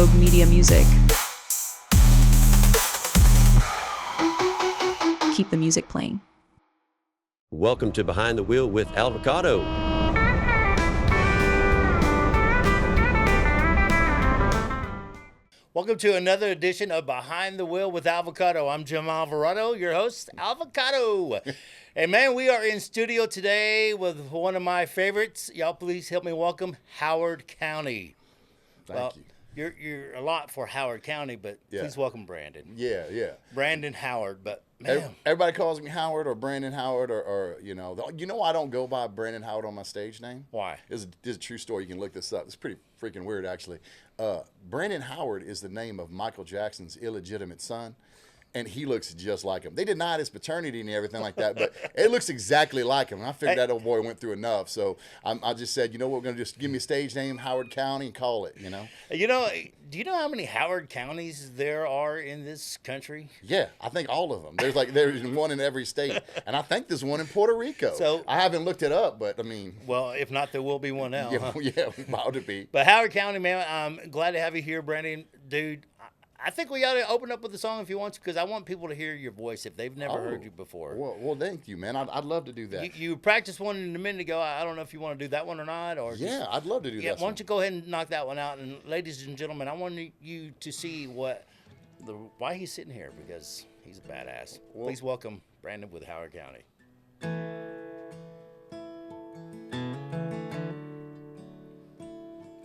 Rogue Media Music. Keep the music playing. Welcome to Behind the Wheel with Alvacado. Welcome to another edition of Behind the Wheel with Alvacado. I'm Jim Alvarado, your host, Alvacado. And man, we are in studio today with one of my favorites. Y'all please help me welcome Howard County. Thank you. You're a lot for Howard County, but please welcome Brandon. Yeah. Brandon Howard, but man. Everybody calls me Howard or Brandon Howard or I don't go by Brandon Howard on my stage name. Why? This is a true story. You can look this up. It's pretty freaking weird, actually. Brandon Howard is the name of Michael Jackson's illegitimate son, and he looks just like him. They denied his paternity and everything like that, but it looks exactly like him. And I figured that old boy went through enough, so I just said, we're going to just give me a stage name, Howard County, and call it, Do you know how many Howard counties there are in this country? Yeah, I think all of them. There's one in every state, and I think there's one in Puerto Rico. So I haven't looked it up, but I mean. Well, if not, there will be one now. Yeah, about to be. But Howard County, man, I'm glad to have you here, Brandon. Dude, I think we ought to open up with a song if you want to, because I want people to hear your voice if they've never heard you before. Well, thank you, man. I'd love to do that. You practiced one a minute ago. I don't know if you want to do that one or not. Yeah, I'd love to do that. Yeah, why don't you go ahead and knock that one out? And ladies and gentlemen, I want you to see why he's sitting here, because he's a badass. Please welcome Brandon with Howard County.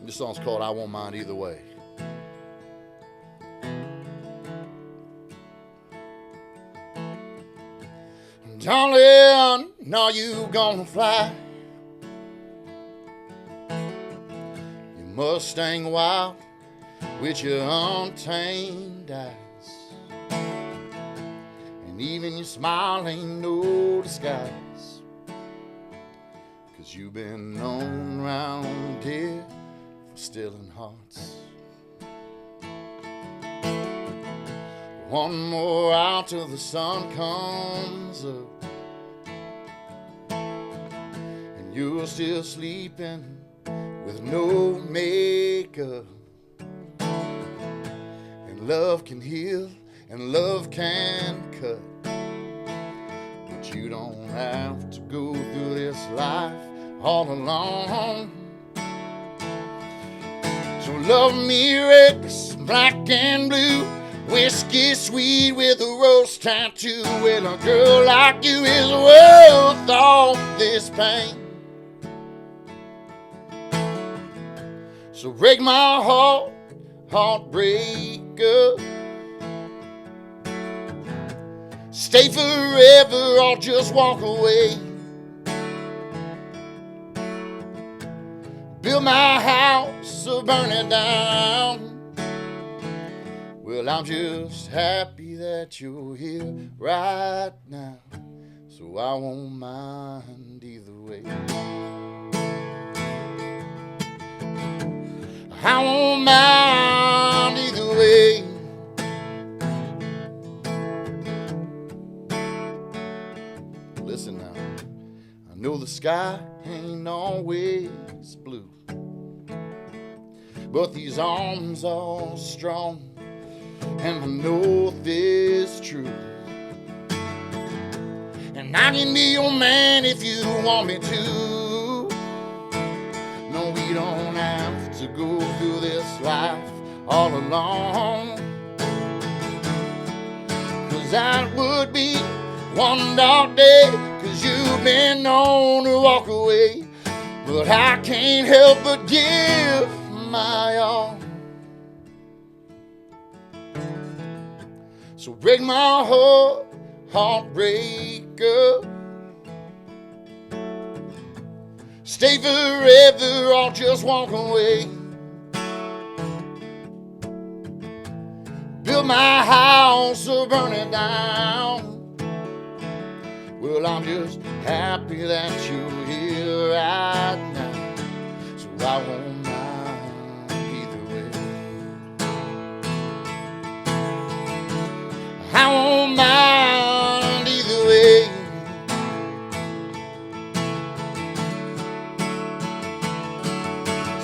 This song's called I Won't Mind Either Way. Darling, are you gonna fly? Your Mustang wild with your untamed eyes, and even your smile ain't no disguise, 'cause you've been known round here for stealing hearts. One more out till the sun comes up, and you're still sleeping with no makeup. And love can heal and love can cut, but you don't have to go through this life all alone. So love me reckless, black and blue, whiskey sweet with a rose tattoo. Well, a girl like you is worth all this pain. So break my heart, heartbreaker. Stay forever or just walk away. Build my house or burn it down. Well, I'm just happy that you're here right now, so I won't mind either way. I won't mind either way. Listen now, I know the sky ain't always blue, but these arms are strong, and I know this true. And I can be your man if you want me to. No, we don't have to go through this life all alone, 'cause that would be one dark day, 'cause you've been known to walk away. But I can't help but give my all. So break my heart, heartbreaker. Stay forever or just walk away. Build my house or burn it down. Well, I'm just happy that you're here right now, so I won't mind either way. I won't mind either way.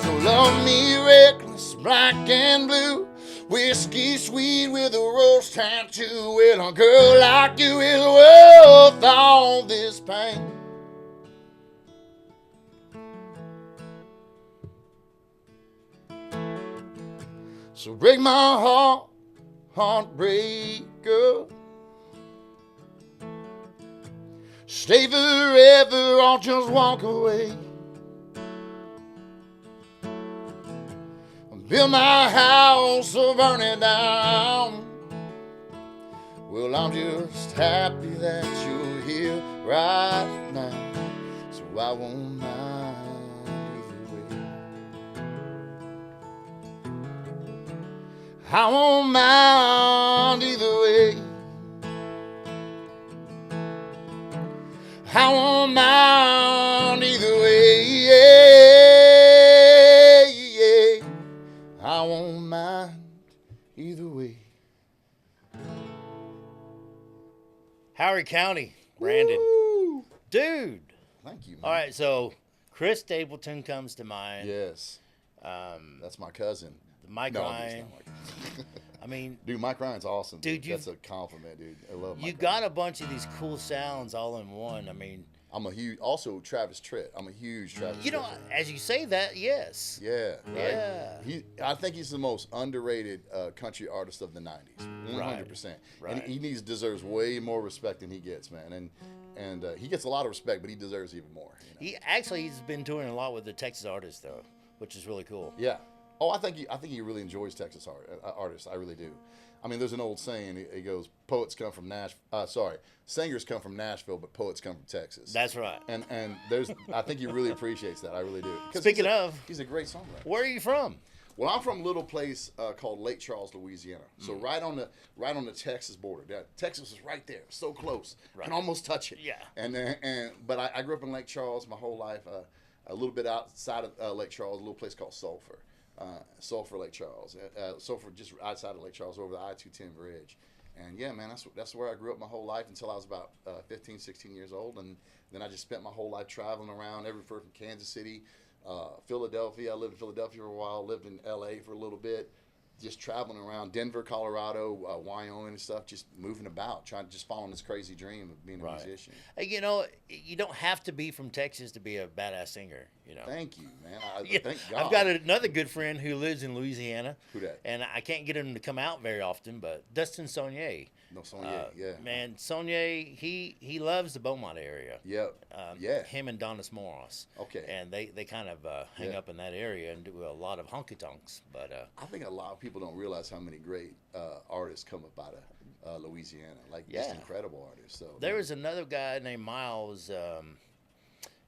So love me reckless, black and blue, blue. Whiskey sweet with a rose tattoo. Well, a girl like you is worth all this pain. So break my heart, heartbreaker. Stay forever or just walk away. Build my house or burn it down. Well, I'm just happy that you're here right now. So I won't mind either way. I won't mind either way. I won't mind either way. Yeah. I won't mind either way. Howard County, Brandon. Woo! Dude. Thank you, man. All right, so Chris Stapleton comes to mind. Yes. That's my cousin. Mike No, Ryan. he's not Mike. I mean, Dude, Mike Ryan's awesome. Dude, That's a compliment, dude. I love Mike you Ryan. got a bunch of these cool sounds all in one. I mean, I'm a huge, also Travis Tritt. I'm a huge Travis you Tritt know, fan. as you say that, yes. Yeah, right? Yeah. I think he's the most underrated country artist of the 90s, 100%. Right. And he deserves way more respect than he gets, man. And he gets a lot of respect, but he deserves even more. You know? He's been touring a lot with the Texas artists though, which is really cool. Yeah. Oh, I think he really enjoys Texas artists. I really do. I mean, there's an old saying. It goes, singers come from Nashville, but poets come from Texas. That's right. And I think he really appreciates that. I really do. 'Cause Speaking of, he's a great songwriter. where are you from? Well, I'm from a little place called Lake Charles, Louisiana. So right on the Texas border. Texas is right there, so close. Right. Can almost touch it. Yeah. But I grew up in Lake Charles my whole life. A little bit outside of Lake Charles, a little place called Sulphur. Sulphur, Lake Charles. Sulphur just outside of Lake Charles, over the I-210 bridge. And yeah, man, that's where I grew up my whole life until I was about 15, 16 years old. And then I just spent my whole life traveling around everywhere from Kansas City, Philadelphia. I lived in Philadelphia for a while, lived in LA for a little bit, just traveling around Denver, Colorado, Wyoming and stuff, just moving about, just following this crazy dream of being a musician. You know, you don't have to be from Texas to be a badass singer, you know. Thank you, man. Thank God. I've got another good friend who lives in Louisiana. Who that? And I can't get him to come out very often, but Dustin Saunier. No, Sonia, yeah. Man, Saunier, he loves the Beaumont area. Yep. Yeah. Him and Donis Morris. Okay. And they kind of hang up in that area and do a lot of honky tonks. But I think a lot of people don't realize how many great artists come up out of Louisiana. Like, just incredible artists. So there was another guy named Miles.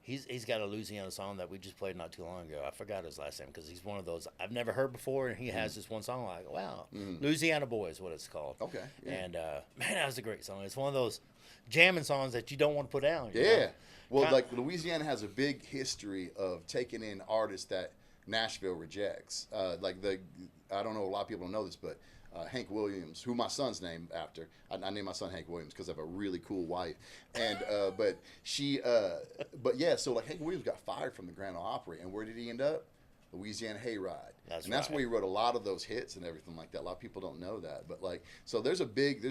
He's got a Louisiana song that we just played not too long ago. I forgot his last name because he's one of those I've never heard before, and he has this one song like, wow, Louisiana Boy is what it's called. Okay. Yeah. And man, that was a great song. It's one of those jamming songs that you don't want to put down. You Yeah. know? Well, like Louisiana has a big history of taking in artists that Nashville rejects. I don't know, a lot of people don't know this, but Hank Williams, who my son's named after. I named my son Hank Williams because I have a really cool wife. And but yeah, so like Hank Williams got fired from the Grand Ole Opry, and where did he end up? Louisiana Hayride. That's where he wrote a lot of those hits and everything like that. A lot of people don't know that, but like, so there's a big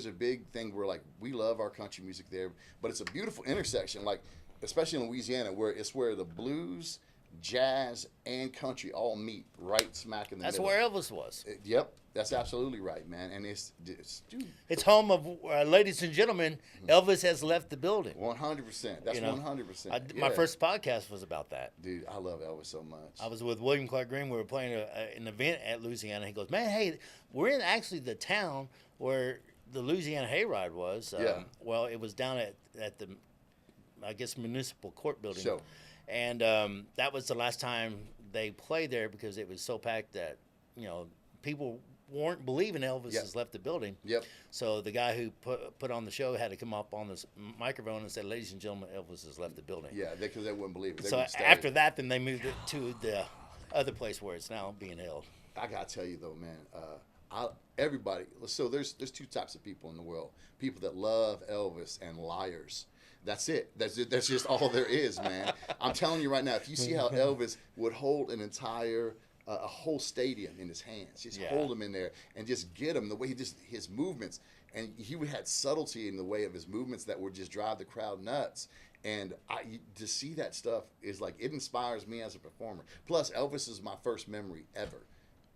thing where like we love our country music there, but it's a beautiful intersection, like especially in Louisiana, where it's where the blues, jazz, and country all meet right smack in the That's middle. where Elvis was. Yep, that's absolutely right, man. And it's dude, It's home of, ladies and gentlemen, Elvis has left the building. 100%. That's 100%. My first podcast was about that. Dude, I love Elvis so much. I was with William Clark Green. We were playing an event at Louisiana. He goes, man, hey, we're in actually the town where the Louisiana Hayride was. Well, it was down at the, I guess, municipal court building. Sure. And that was the last time they played there because it was so packed that, you know, people weren't believing Elvis has left the building. Yep. So the guy who put on the show had to come up on this microphone and say, ladies and gentlemen, Elvis has left the building. Yeah, because they wouldn't believe it. They So would stay. after that, then they moved it to the other place where it's now being held. I gotta tell you though, man, everybody. So there's two types of people in the world: people that love Elvis and liars. That's it. That's just all there is, man. I'm telling you right now. If you see how Elvis would hold an entire a whole stadium in his hands. Just Yeah. hold him in there and just get him the way his movements. And he had subtlety in the way of his movements that would just drive the crowd nuts. And to see that stuff is like, it inspires me as a performer. Plus, Elvis is my first memory ever,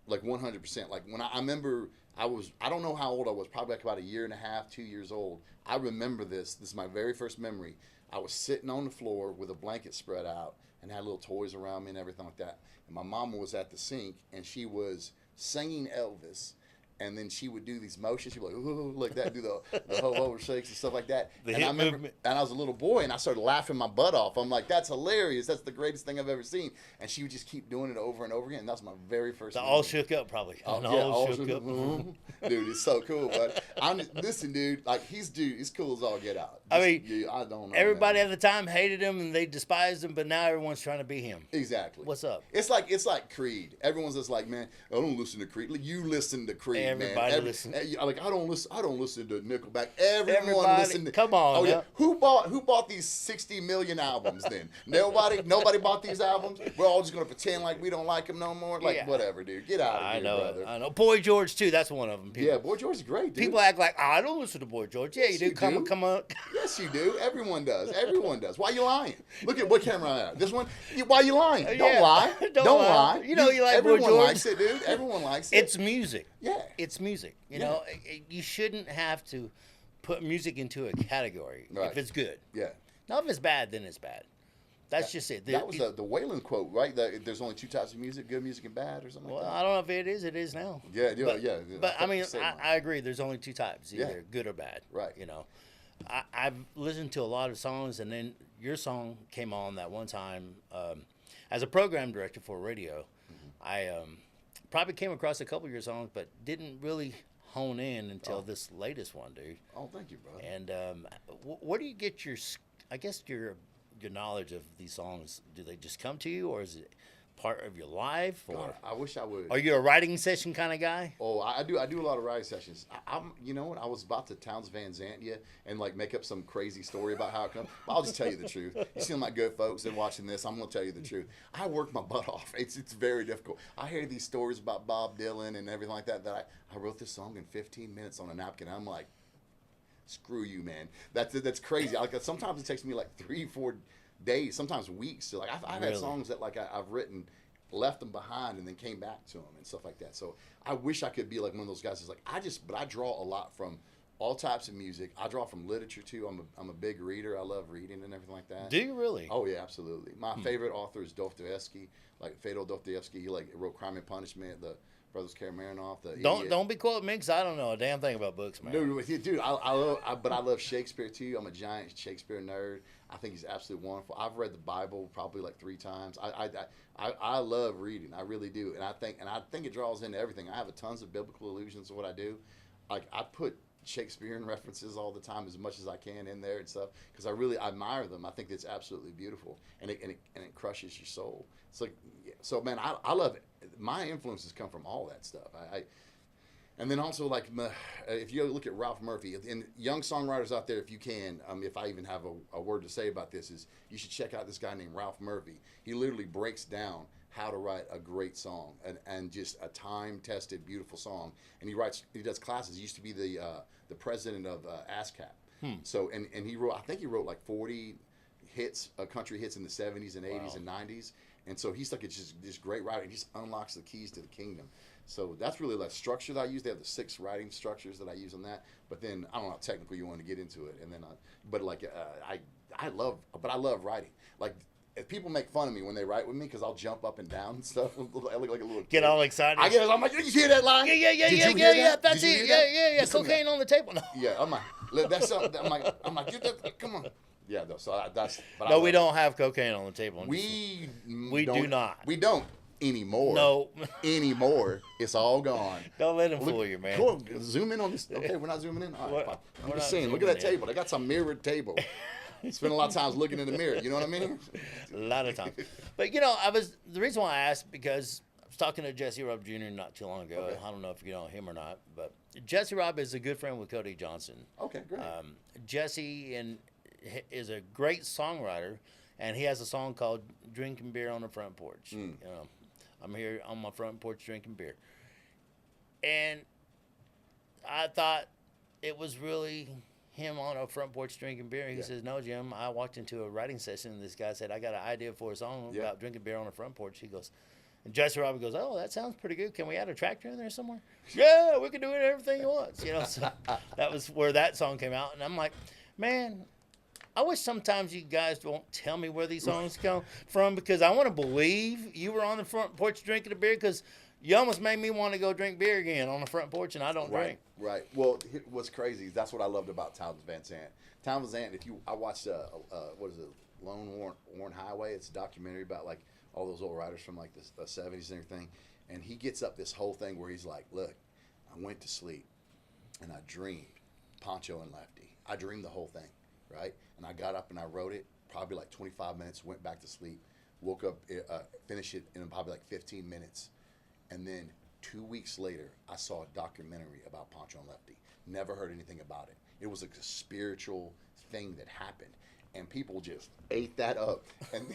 like 100%. Like when I remember, I don't know how old I was, probably like about a year and a half, 2 years old. I remember this. This is my very first memory. I was sitting on the floor with a blanket spread out and had little toys around me and everything like that. And my mama was at the sink and she was singing Elvis. And then she would do these motions. She'd be like, ooh, like that, do the ho-ho shakes and stuff like that. The and hip I remember, movement. and I was a little boy, and I started laughing my butt off. I'm like, that's hilarious. That's the greatest thing I've ever seen. And she would just keep doing it over and over again. And that was my very first. The memory. all shook up, probably. Oh, An yeah, all shook up. Dude, it's so cool, but listen, dude, like he's cool as all get out. I mean, I don't know. Everybody man. at the time hated him and they despised him, but now everyone's trying to be him. Exactly. What's up? It's like Creed. Everyone's just like, man, I don't listen to Creed. Like, you listen to Creed, Everybody man. listen. Like I don't listen to Nickelback. Everyone Everybody, listened to. come on Oh yeah. now. Who bought these 60 million albums then? Nobody bought these albums. We're all just gonna pretend like we don't like them no more. Like Yeah. whatever, dude. Get out of here, brother. I know. Boy George too. That's one of them. People, Yeah, Boy George is great, dude. people act like I don't listen to Boy George. Yeah, Yes, you do. you Come do. on, come on. Yes, you do. Everyone does. Everyone does. Why you lying? Look at what camera I have. This one. Why you lying? Don't Yeah. lie. Don't lie. lie. You know you like Boy Everyone George. likes it, dude. Everyone likes it. It's music. Yeah. It's music. You Yeah. know, you shouldn't have to put music into a category Right. if it's good. Yeah. Now, if it's bad, then it's bad. That's just it. That was the Waylon quote, right? There's only two types of music: good music and bad, or something Well, like I don't know if it is. It is now. that. Yeah, But, yeah. but I mean, Same line. I agree. There's only two types, either Yeah. good or bad. Right. You know, I've listened to a lot of songs, and then your song came on that one time as a program director for radio. Mm-hmm. I probably came across a couple of your songs, but didn't really hone in until this latest one, dude. Oh, thank you, brother. And where do you get I guess your knowledge of these songs? Do they just come to you, or is it part of your life, or God, I wish I would. are you a writing session kind of guy? Oh, I do a lot of writing sessions. I'm, you know what? I was about to Towns Van Zandt you and like make up some crazy story about how it comes. I'll just tell you the truth. You seem like good folks and watching this. I'm gonna tell you the truth. I work my butt off. It's very difficult. I hear these stories about Bob Dylan and everything like that. I wrote this song in 15 minutes on a napkin. I'm like, screw you, man. That's crazy. Like sometimes it takes me like 3-4 days, sometimes weeks. So like I've had Really? songs that like I've written, left them behind, and then came back to them and stuff like that. So I wish I could be like one of those guys that's like but I draw a lot from all types of music. I draw from literature too. I'm a big reader. I love reading and everything like that. Do you really? Oh yeah, absolutely. My favorite author is Dostoevsky, like Fyodor Dostoevsky. He like wrote Crime and Punishment, the Brothers Karamazov, the Idiot. Don't be quoting me, 'cause I don't know a damn thing about books, man. Dude, but I love Shakespeare too. I'm a giant Shakespeare nerd. I think he's absolutely wonderful. I've read the Bible probably like 3 times. I love reading. I really do, and I think it draws into everything. I have a tons of biblical allusions to what I do. Like I put Shakespearean references all the time as much as I can in there and stuff because I really admire them. I think it's absolutely beautiful, and it crushes your soul. It's like, yeah. So man, I love it. My influences come from all that stuff. And then also like if you look at Ralph Murphy and young songwriters out there, if you can, if I even have a word to say about this, is you should check out this guy named Ralph Murphy. He literally breaks down how to write a great song and just a time-tested, beautiful song. And he does classes. He used to be the president of ASCAP. So and he wrote, I think he wrote like 40 hits, country hits in the 70s and 80s and 90s. And so he's like just this great writer. He just unlocks the keys to the kingdom. So that's really the structure that I use. They have the 6 writing structures that I use on that. But then I don't know how technical you want to get into it. And then I love writing. Like if people make fun of me when they write with me because I'll jump up and down and stuff. I look like a little kid. Get all excited. I'm like, did you hear that line? Yeah. Did you hear that? That's Did you it. hear that? Yeah. Listen to Cocaine that. on the table. No. Yeah, I'm like, that's something. I'm like, get that. Come on. Yeah, no, so that's. But I No, love we it. don't have cocaine on the table. We do not. We don't anymore. No. Anymore. It's all gone. Don't let him fool you, man. Cool. Zoom in on this. Okay, we're not zooming in. All right, We're- fine. I'm we're just not saying. Look at that zooming in. table. They got some mirrored table. Spend a lot of times looking in the mirror. You know what I mean? A lot of times. But the reason why I asked, because I was talking to Jesse Robb Jr. not too long ago. Okay. I don't know if you know him or not, but Jesse Robb is a good friend with Cody Johnson. Okay, great. Jesse is a great songwriter, and he has a song called "Drinking Beer on the Front Porch." You know, I'm here on my front porch drinking beer. And I thought it was really him on a front porch drinking beer. He says, no, Jim, I walked into a writing session, and this guy said, I got an idea for a song about drinking beer on a front porch. He goes, and Jesse Robbie goes, oh, that sounds pretty good. Can we add a tractor in there somewhere? Yeah, we can do it everything you want. You know, so that was where that song came out. And I'm like, man, I wish sometimes you guys won't tell me where these songs come from, because I want to believe you were on the front porch drinking a beer, because you almost made me want to go drink beer again on the front porch, and I don't drink. Right. Well, what's crazy, that's what I loved about Townsend Van Zandt. Townsend Van Zandt, I watched, what is it, Lone Warren Highway. It's a documentary about, like, all those old writers from, like, the 70s and everything. And he gets up this whole thing where he's like, look, I went to sleep, and I dreamed Poncho and Lefty. I dreamed the whole thing, right? And I got up and I wrote it, probably like 25 minutes, went back to sleep, woke up, finished it in probably like 15 minutes. And then 2 weeks later, I saw a documentary about Poncho and Lefty. Never heard anything about it. It was like a spiritual thing that happened. And people just ate that up. And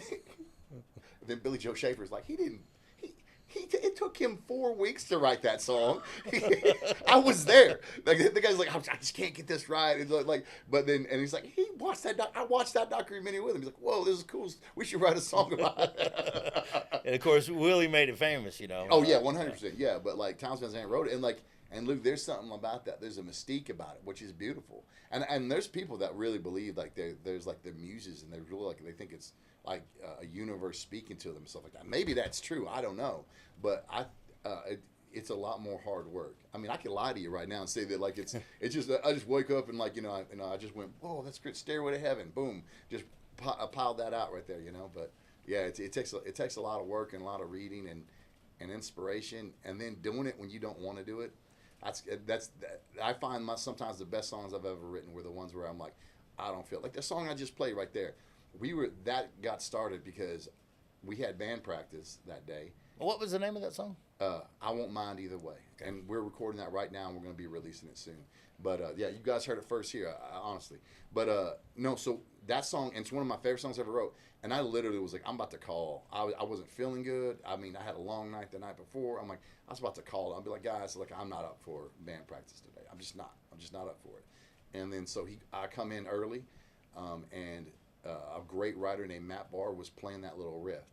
then Billy Joe Schaefer's like, it took him 4 weeks to write that song. I was there. Like, the guy's like, I just can't get this right. It's like, but then, and he's like, I watched that documentary with him. He's like, whoa, this is cool. We should write a song about it. And of course, Willie made it famous, you know. Oh yeah, 100%. Yeah, but like Townsend Van Zandt wrote it, and look, there's something about that. There's a mystique about it, which is beautiful. And there's people that really believe like there's like the muses, and they're really like, they think it's like a universe speaking to them and stuff like that. Maybe that's true. I don't know, but it's a lot more hard work. I mean, I could lie to you right now and say that like it's just I just wake up and like I just went, whoa, that's great, Stairway to Heaven, boom, just piled that out right there, you know. But yeah, it takes a lot of work and a lot of reading and inspiration, and then doing it when you don't want to do it. I find sometimes the best songs I've ever written were the ones where I'm like, I don't feel like the song I just played right there. That got started because we had band practice that day. What was the name of that song? I Won't Mind Either Way. Okay. And we're recording that right now, and we're going to be releasing it soon. But yeah, you guys heard it first here, honestly. But no, so that song, and it's one of my favorite songs I ever wrote. And I literally was like, I'm about to call. I wasn't feeling good. I mean, I had a long night the night before. I'm like, I was about to call. I'll be like, guys, like, I'm not up for band practice today. I'm just not up for it. And then so I come in early, and a great writer named Matt Barr was playing that little riff.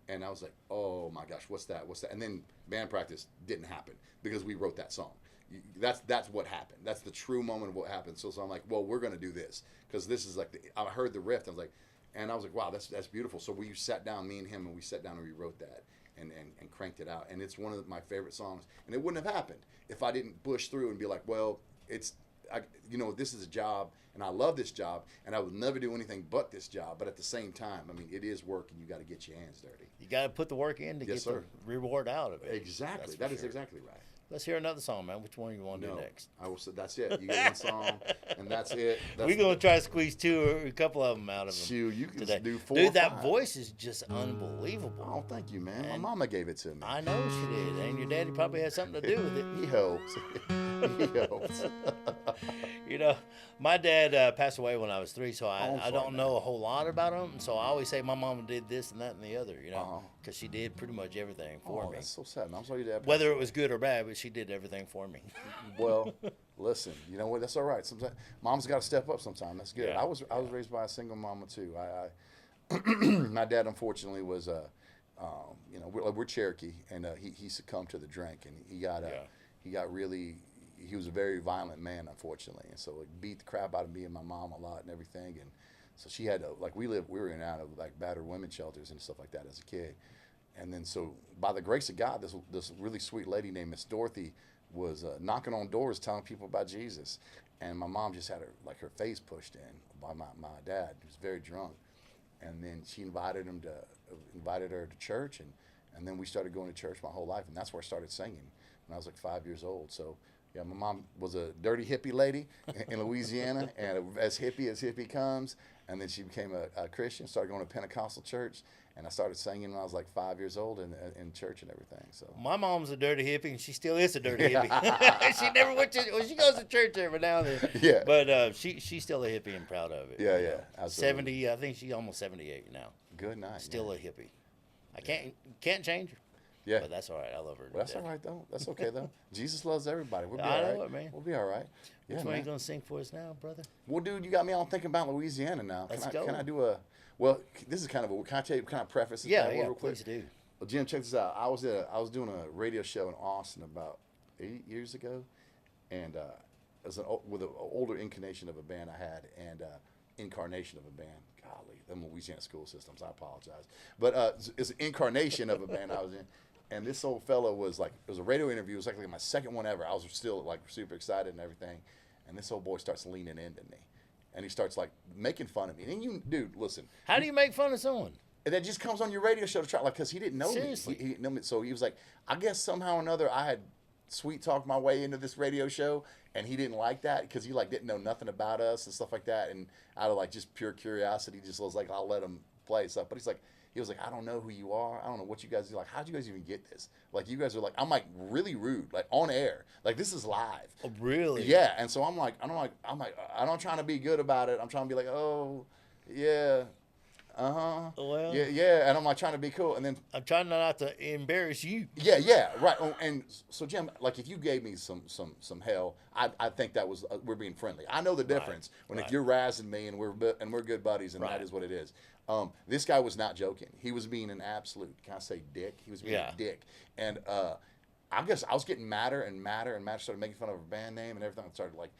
And I was like, oh my gosh, what's that? And then band practice didn't happen because we wrote that song. That's what happened. That's the true moment of what happened. So I'm like, well, we're going to do this because this is like, I heard the riff. I was like, wow, that's beautiful. So we sat down, me and him, and we sat down and we wrote that and cranked it out. And it's one of my favorite songs. And it wouldn't have happened if I didn't push through and be like, well, this is a job, and I love this job, and I would never do anything but this job. But at the same time, I mean, it is work, and you got to get your hands dirty. You got to put the work in to get the reward out of it. Exactly. That is exactly right. Let's hear another song, man. Which one you want to do next? I will say that's it. You get one song, and that's it. We're going to try to squeeze a couple of them out of him. Shoot, you can today. do 4 Dude, or 5. that voice is just unbelievable. Oh, thank you, man. My mama gave it to me. I know she did. And your daddy probably had something to do with it. He helps. He helps. You know, my dad passed away when I was 3, so I don't know a whole lot about him. So I always say my mama did this and that and the other, you know, because she did pretty much everything for me. That's so sad, man. I'm sorry your dad passed Whether it was good or bad, but she did everything for me. Well, listen, you know what? That's all right. Sometimes mom's got to step up. Sometimes that's good. Yeah. I was raised by a single mama too. My dad unfortunately was we're Cherokee, and he succumbed to the drink, and he was a very violent man, unfortunately, and so it beat the crap out of me and my mom a lot and everything, and so she had to, like, we were in and out of like battered women's shelters and stuff like that as a kid, and then so by the grace of God, this really sweet lady named Miss Dorothy was knocking on doors telling people about Jesus, and my mom just had her face pushed in by my dad, who was very drunk, and then she invited her to church, and then we started going to church my whole life, and that's where I started singing when I was like 5 years old. So yeah, my mom was a dirty hippie lady in Louisiana, and as hippie comes, and then she became a Christian, started going to Pentecostal church, and I started singing when I was like 5 years old in church and everything. So my mom's a dirty hippie, and she still is a dirty hippie. She never went to. Well, she goes to church every now and then. Yeah. But she's still a hippie and proud of it. Yeah, absolutely. 70. I think she's almost 78 now. Good night. Still a hippie. I can't change her. Yeah. But that's all right. I love her. to Well, that's death. all right though. That's okay though. Jesus loves everybody. We'll be I all know right. it, man. We'll be all right. Yeah, Which one are you man. going to sing for us now, brother? Well, dude, you got me all thinking about Louisiana now. Let's Can go. I do a? Well, this is kind of a. Can I tell you? Can I preface this Yeah, bad boy yeah, real quick? please do. Well, Jim, check this out. I was doing a radio show in Austin about 8 years ago, and as with an older incarnation of a band I had, and incarnation of a band. Golly, them Louisiana school systems. I apologize, but it's an incarnation of a band I was in. And this old fellow was like, it was a radio interview. It was like my second one ever. I was still like super excited and everything. And this old boy starts leaning into me, and he starts like making fun of me. And you, dude, listen. How do you make fun of someone? And that just comes on your radio show to try, like, because he didn't know Seriously? me. He didn't know me. So he was like, I guess somehow or another I had sweet talked my way into this radio show, and he didn't like that because he like didn't know nothing about us and stuff like that. And out of like just pure curiosity, just was like, I'll let him play stuff. But he was like, I don't know who you are. I don't know what you guys do. Like, how'd you guys even get this? Like, you guys are like, I'm like really rude, like on air. Like, this is live. Oh, really? Yeah. And so I'm like, I'm not trying to be good about it. I'm trying to be like, oh, yeah. Well, Yeah. And I'm like trying to be cool. And then I'm trying not to embarrass you. yeah, right. Oh, and so Jim, like if you gave me some hell, I think that was we're being friendly. I know the difference when if you're razzing me and we're good buddies, and that is what it is. This guy was not joking. He was being an absolute, can I say dick? He was being a dick. And I guess I was getting madder and madder and madder. Started making fun of her band name and everything. I started like,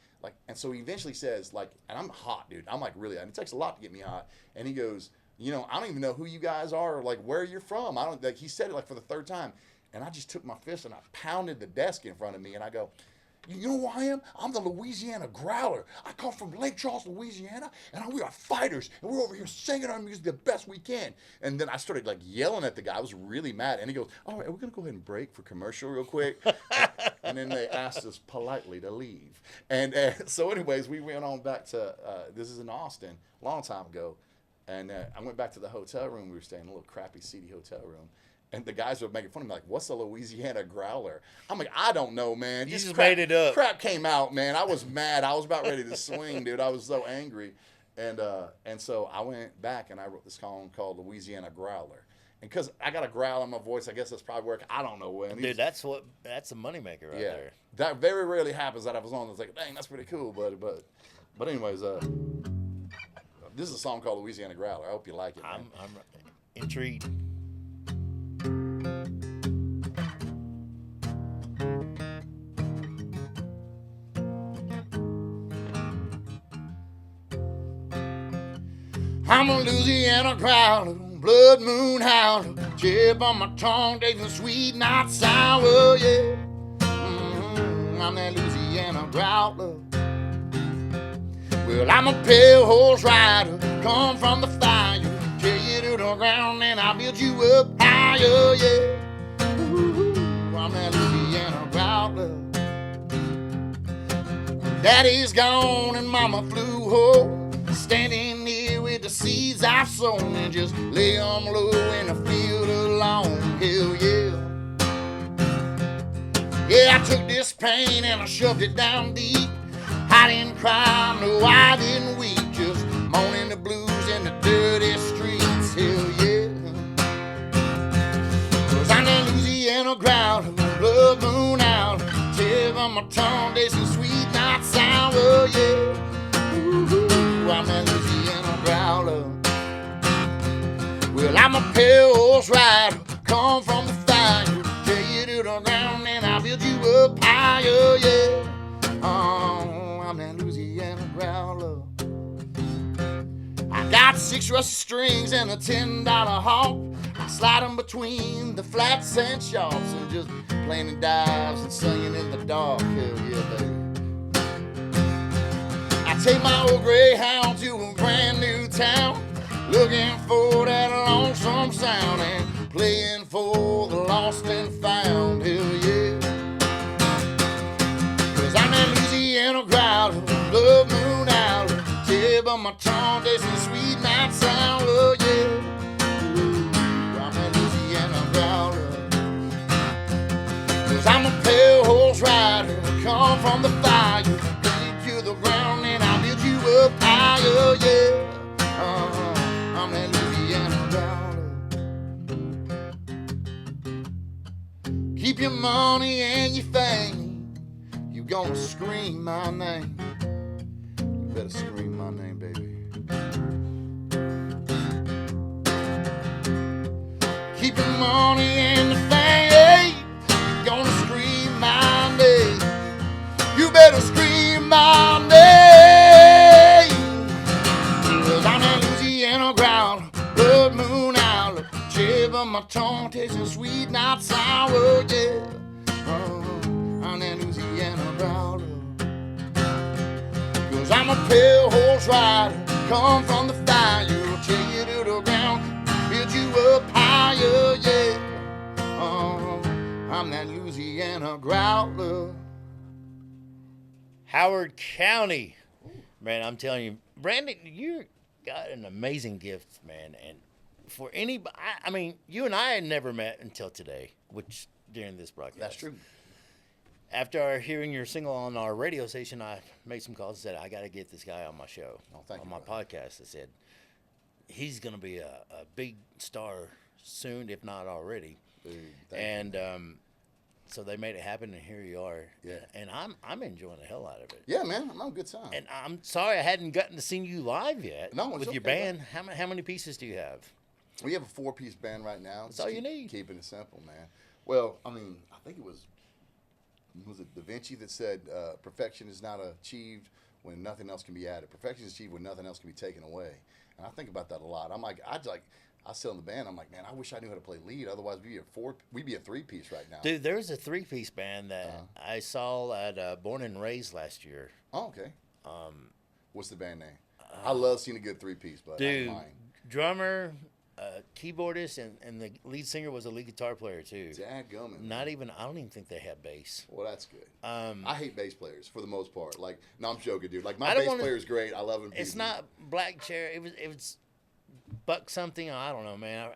and so he eventually says like, and I'm hot, dude. I'm like really, and it takes a lot to get me hot. And he goes, you know, I don't even know who you guys are or like where you're from. I don't, like he said it like for the third time. And I just took my fist and I pounded the desk in front of me and I go, you know who I am? I'm the Louisiana Growler. I come from Lake Charles, Louisiana, and we are fighters, and we're over here singing our music the best we can. And then I started like yelling at the guy. I was really mad, and he goes, all right, we're going to go ahead and break for commercial real quick. And then they asked us politely to leave. And so anyways, we went on back to, this is in Austin, a long time ago. And I went back to the hotel room. We were staying in a little crappy, seedy hotel room. And the guys were making fun of me, like, what's a Louisiana Growler? I'm like, I don't know, man. You just made it up. Crap came out, man. I was mad. I was about ready to swing, dude. I was so angry. And so I went back and I wrote this song called Louisiana Growler. And because I got a growl in my voice, I guess that's probably where I don't know when. Dude, that's a moneymaker right there. That very rarely happens that I was on. I was like, dang, that's pretty cool, buddy. But anyways, this is a song called Louisiana Growler. I hope you like it, man. I'm intrigued. I'm a Louisiana growler, blood moon howler, chip on my tongue, tasting sweet, not sour, yeah. I'm that Louisiana growler. Well, I'm a pale horse rider, come from the fire, tear you to the ground and I'll build you up higher, yeah. Ooh, I'm that Louisiana growler. Daddy's gone and mama flew home, standing here with the seeds I've sown and just lay 'em low in a field alone, hell yeah. Yeah, I took this pain and I shoved it down deep. I didn't cry, no I didn't weep, just moaning the blues in the dirty streets, hell yeah. 'Cause I'm that Louisiana growler, blood moon out, tip on my tongue, tasting sweet, not sour, yeah. Ooh, I'm that Louisiana growler. Well, I'm a pale horse rider, come from the fire, tear you to the ground and I'll build you up higher, yeah. I'm that Louisiana growler. I got 6 rusty strings and a $10 hawk. I slide them between the flats and sharps and just playing the dives and singing in the dark. Hell yeah, baby. I take my old Greyhound to a brand new town, looking for that lonesome sound and playing for the lost and found. Hell yeah. 'Cause I'm that Louisiana growler, blood moon out, tip on my tongue, tasting sweet, not sour, yeah. Ooh, I'm that Louisiana growler. 'Cause I'm a pale horse rider, come from the fire, bring you to the ground and I'll build you up higher, yeah. I'm that Louisiana growler. Keep your money and your fame. You gonna scream my name. You better scream my name, baby. Keep your money and your fame. You gonna scream my name. You better scream my name. 'Cause I'm that Louisiana growl, blood moon owl, chip on my tongue, tasting sweet, not sour, yeah. I'm that Louisiana growler. 'Cause I'm a pale horse rider, come from the fire, take you to the ground, build you up higher, yeah. I'm that Louisiana growler. Howard County. Man, I'm telling you, Brandon, you got an amazing gift, man. And for anybody, I mean, you and I had never met until today, which during this broadcast. That's true. After hearing your single on our radio station, I made some calls and said, I got to get this guy on my show, thank on you, my podcast. I said, he's going to be a big star soon, if not already. Dude, and so they made it happen, and here you are. Yeah. And I'm enjoying the hell out of it. Yeah, man, I'm having a good time. And I'm sorry I hadn't gotten to see you live yet. No, it's with your okay, band. How many pieces do you have? We have a 4-piece band right now. That's all you need. Keeping it simple, man. Well, I mean, I think it was it Da Vinci that said perfection is not achieved when nothing else can be added. Perfection is achieved when nothing else can be taken away. And I think about that a lot. I'm like, I still in the band. I'm like, man, I wish I knew how to play lead. Otherwise, we'd be a 3-piece right now. Dude, there's a 3-piece band that I saw at Born and Raised last year. Oh, okay. What's the band name? I love seeing a good 3-piece, but dude, I don't mind. Drummer, keyboardist, and the lead singer was a lead guitar player too. Dadgummit. I don't even think they had bass. Well, that's good. I hate bass players for the most part. Like, no, I'm joking, dude. Like, I my don't bass player is great. I love him. It's not Black Cherry. It was Buck something. I don't know, man.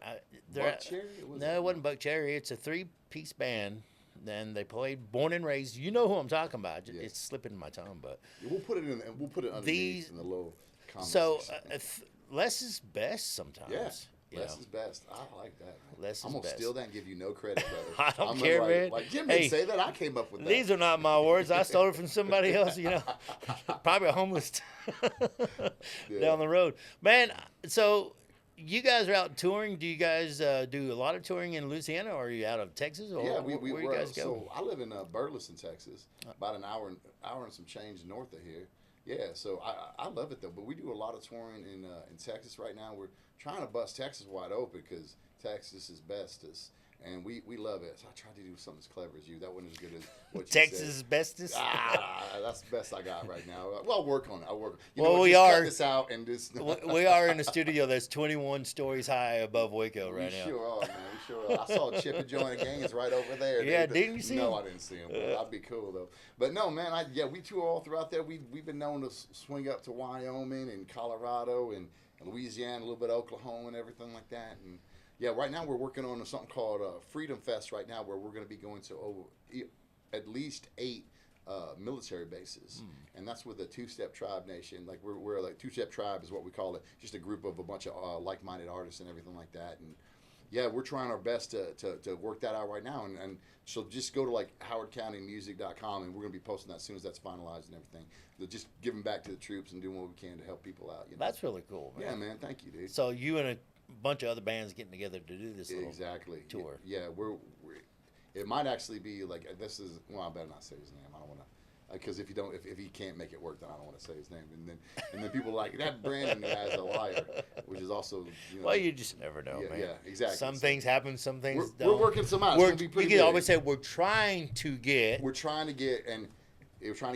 Buck Cherry? No, it wasn't Buck Cherry. It's a 3-piece band. Then they played Born and Raised. You know who I'm talking about. Yeah. It's slipping my tongue, but We'll put it in. We'll put it underneath in the little comments. so section. less is best sometimes. Yeah. Less is best. I like that. Man. Less is I'm gonna best. steal that and give you no credit, brother. I don't I'm care, man. Like Jim Hey, didn't say that. I came up with that. These are not my words. I stole it from somebody else, you know. Probably a homeless down the road. Man, so you guys are out touring. Do you guys do a lot of touring in Louisiana, or are you out of Texas? Or Yeah, where you guys go? So I live in Burleson, Texas, about an hour and some change north of here. Yeah, so I love it though. But we do a lot of touring in Texas right now. We're trying to bust Texas wide open because Texas is bestest, and we love it. So I tried to do something as clever as you. That wasn't as good as what you Texas said. is bestest. That's the best I got right now. Well, I'll work on it. You Well, know what, we just are- cut this out and just. We are in a studio that's 21 stories high above Waco We right now. sure are, man. We sure are. I saw Chip and Joanna Gaines right over there. Yeah, dude. didn't you see No, him? I didn't see him. But that'd be cool though. But no, man. We tour all throughout there. We've been known to swing up to Wyoming and Colorado and Louisiana, a little bit of Oklahoma and everything like that. And yeah, right now we're working on something called Freedom Fest right now, where we're going to be going to at least 8 military bases, and that's with a 2-step tribe nation. Like we're like 2-step tribe is what we call it, just a group of a bunch of like-minded artists and everything like that. And yeah, we're trying our best to work that out right now. And so just go to like howardcountymusic.com, and we're gonna be posting that as soon as that's finalized and everything. Just giving back to the troops and doing what we can to help people out. You know? That's really cool, man. Yeah, man. Thank you, dude. So you and a bunch of other bands getting together to do this little tour. Yeah, we're it might actually be like this is. Well, I better not say his name. I don't want to. Because if he can't make it work, then I don't want to say his name. And then people are like that Brandon guy's a liar, which is also Well, you just never know, man. Yeah, exactly. Some things happen, some things we're don't. working some out. It's gonna be pretty You can big. always say we're trying to get. We're trying to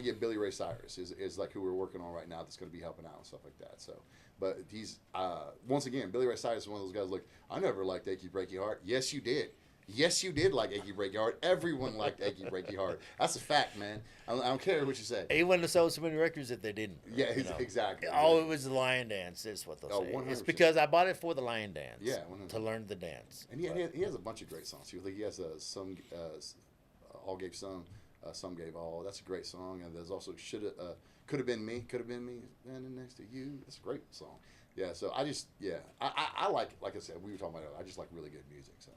get Billy Ray Cyrus is like who we're working on right now. That's going to be helping out and stuff like that. So, but he's once again, Billy Ray Cyrus is one of those guys. Look, I never liked Achy Breaky Heart. Yes, you did. Yes, you did like Achy Breaky Heart. Everyone liked Achy Breaky Heart. That's a fact, man. I don't care what you say. He wouldn't have sold so many records if they didn't. Yeah, you know. exactly. Oh, it was the lion dance. That's what they'll say. 100%. It's because I bought it for the lion dance. Yeah, to learn the dance. And he has a bunch of great songs. He has some all gave some gave all. That's a great song. And there's also could have been me, standing next to you. That's a great song. Yeah. So I like I said, we were talking about it. I just like really good music. So.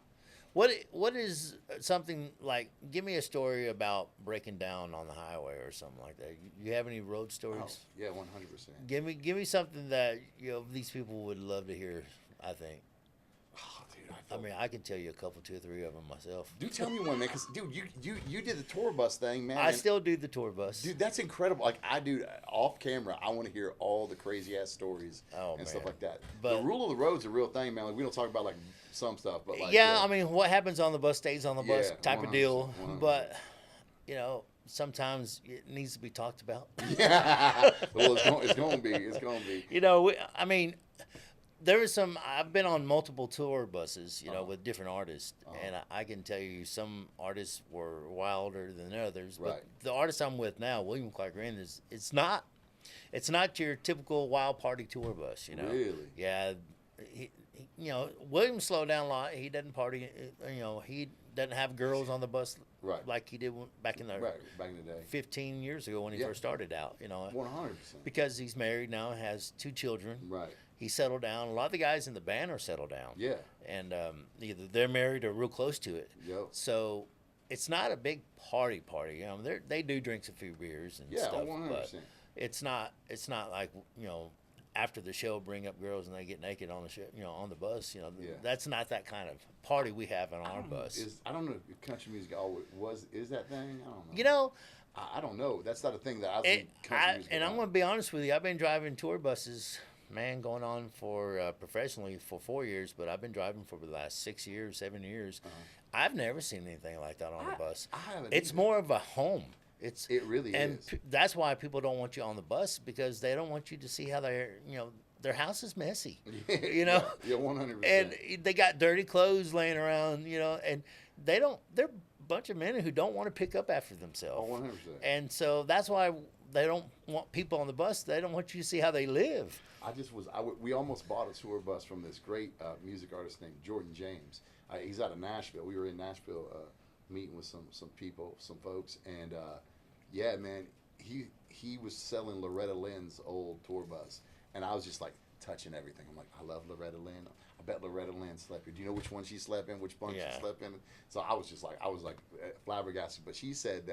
What is something like? Give me a story about breaking down on the highway or something like that. You have any road Oh, stories? yeah, 100%. Give me something that these people would love to hear. I think. Oh, dude, I mean, I can tell you a couple, two or three of them myself. do tell me one, man, because dude, you did the tour bus thing, man. I and- still do the tour bus. Dude, that's incredible. Like I do off camera, I want to hear all the crazy ass stories Oh, and stuff man. like that. But- the rule of the road's a real thing, man. Like, we don't talk about like some stuff, but like yeah, I mean, what happens on the bus stays on the bus Yeah, type of deal. 100%. But sometimes it needs to be talked about. yeah. Well, it's going to be. It's going to be. I mean, there is some. I've been on multiple tour buses, Uh-huh. with different artists, and I can tell you some artists were wilder than others. But Right. the artist I'm with now, William Clark Green, it's not your typical wild party tour bus. Really? Yeah. William slowed down a lot. He doesn't party. He doesn't have girls on the bus Right. like he did back in the Right. Back in the day. 15 years ago when he Yeah. first started out. 100%. Because he's married now, has 2 children. Right. He settled down. A lot of the guys in the band are settled down. Yeah. And either they're married or real close to it. Yep. So it's not a big party. They do drink a few beers and Yeah. stuff, 100%. but it's not like after the show bring up girls and they get naked on the show, on the bus. Yeah. That's not that kind of party we have on our bus. I don't know if country music always is that thing. I don't know. You know, I don't know. That's not a thing that I it, think country I, music. and I'm about. going to be honest with you. I've been driving tour buses, man, going on for professionally for 4 years, but I've been driving for the last 6 years, 7 years. I've never seen anything like that on a bus. I haven't It's either. more of a home. It really is. That's why people don't want you on the bus, because they don't want you to see how their house is messy. Yeah, 100%. And they got dirty clothes laying around, and they're a bunch of men who don't want to pick up after themselves. Oh, 100%. And so that's why they don't want people on the bus. They don't want you to see how they live. We almost bought a tour bus from this great music artist named Jordan James. He's out of Nashville. We were in Nashville meeting with some people, some folks, and yeah, man, he was selling Loretta Lynn's old tour bus, and I was just like touching everything. I'm like, I love Loretta Lynn. I bet Loretta Lynn slept in. Do you know which one she slept in? Which bunk Yeah. she slept in? So I was like flabbergasted. But she said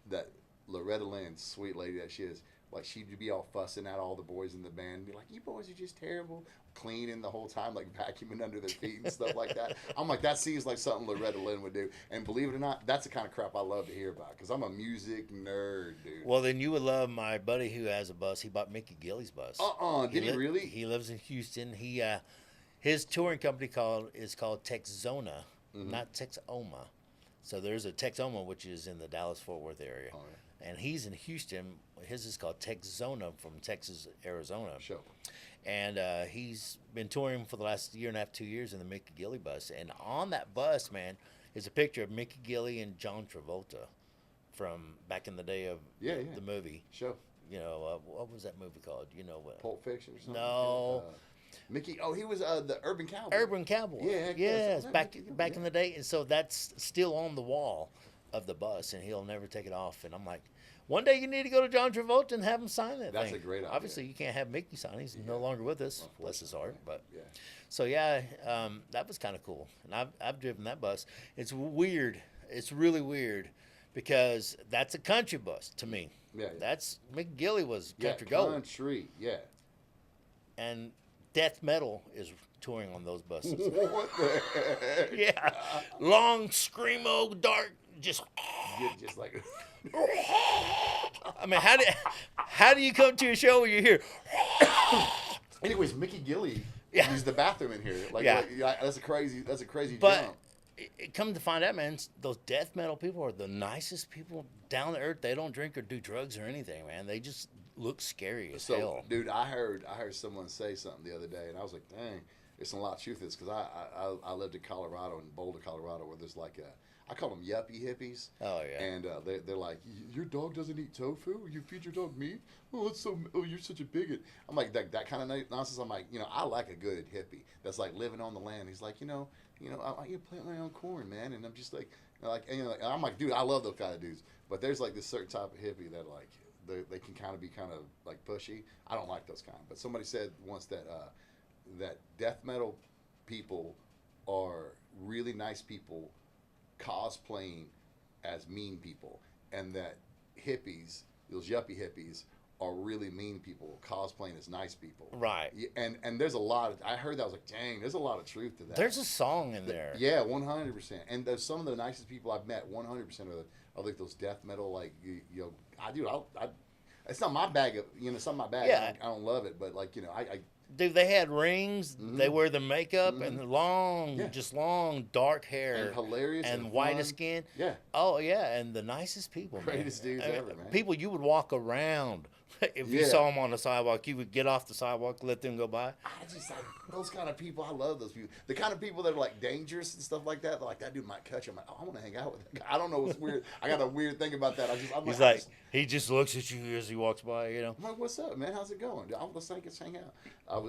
that Loretta Lynn, sweet lady that she is, like she'd be all fussing at all the boys in the band, and be like, "You boys are just terrible," cleaning the whole time, like vacuuming under their feet and stuff like that. I'm like, that seems like something Loretta Lynn would do. And believe it or not, that's the kind of crap I love to hear about, because I'm a music nerd, dude. Well, then you would love my buddy who has a bus. He bought Mickey Gilley's bus. Did he really? He lives in Houston. His touring company is called Texzona, not Texoma. So there's a Texoma, which is in the Dallas-Fort Worth area. Oh, yeah. And he's in Houston. His is called Texzona from Texas, Arizona. Sure. And he's been touring for the last year and a half, 2 years in the Mickey Gilley bus. And on that bus, man, is a picture of Mickey Gilley and John Travolta from back in the day of the movie. Sure. What was that movie called? You know what? Pulp Fiction or something? No. Mickey. Oh, he was the Urban Cowboy. Urban Cowboy. Yeah, heck Yes, yeah. back in the day. And so that's still on the wall of the bus, and he'll never take it off. And I'm like, one day you need to go to John Travolta and have him sign that That's thing. a great idea. Obviously, you can't have Mickey sign. He's no longer with us. Bless his heart. But Yeah. so that was kind of cool. And I've driven that bus. It's weird. It's really weird because that's a country bus to me. Yeah. That's Mick Gilley was Yeah, country gold, country. Yeah. and death metal is touring on those buses. What the heck? Yeah, long screamo, dark, just. Just like. I mean, how do you come to a show where you hear? Anyways, Mickey Gilley Yeah. used the bathroom in here. Yeah. That's a crazy But jump. come to find out, man, those death metal people are the nicest people down to earth. They don't drink or do drugs or anything, man. They just look scary as So, hell. dude, I heard someone say something the other day, and I was like, dang, there's a lot of truth to this, because I lived in Colorado, in Boulder, Colorado, where there's like I call them yuppie hippies. Oh, yeah. And they're like, your dog doesn't eat tofu? You feed your dog meat? Oh, you're such a bigot. I'm like, that kind of nonsense. I'm like, I like a good hippie that's like living on the land. He's like, I plant my own corn, man. And I'm just like, and I'm like, dude, I love those kind of dudes. But there's like this certain type of hippie that like, they can be kind of like pushy. I don't like those kind. But somebody said once that that death metal people are really nice people cosplaying as mean people, and that hippies, those yuppie hippies, are really mean people cosplaying as nice people. Right. And there's a lot of, I heard that, I was like, dang, there's a lot of truth to that. There's a song in there. Yeah, 100%. And there's some of the nicest people I've met. 100% are like those death metal, like it's not my bag of, it's not my bag. Yeah. I don't love it, but like I Dude, they had rings. Mhm. They wear the makeup Mhm. and the long, Yeah. just long, dark hair. and hilarious And white fun. skin. Yeah, Oh, yeah. And the nicest people, man. Greatest dudes I mean, ever, man. People you would walk around. If you Yeah. saw them on the sidewalk, you would get off the sidewalk, let them go by. I just like those kind of people. I love those people. The kind of people that are like dangerous and stuff like that. They're like, that dude might cut you. I'm like, oh, I want to hang out with that guy. I don't know what's weird. I got a weird thing about that. I'm He's like, he just looks at you as he walks by, I'm like, what's up, man? How's it going? Let's hang out.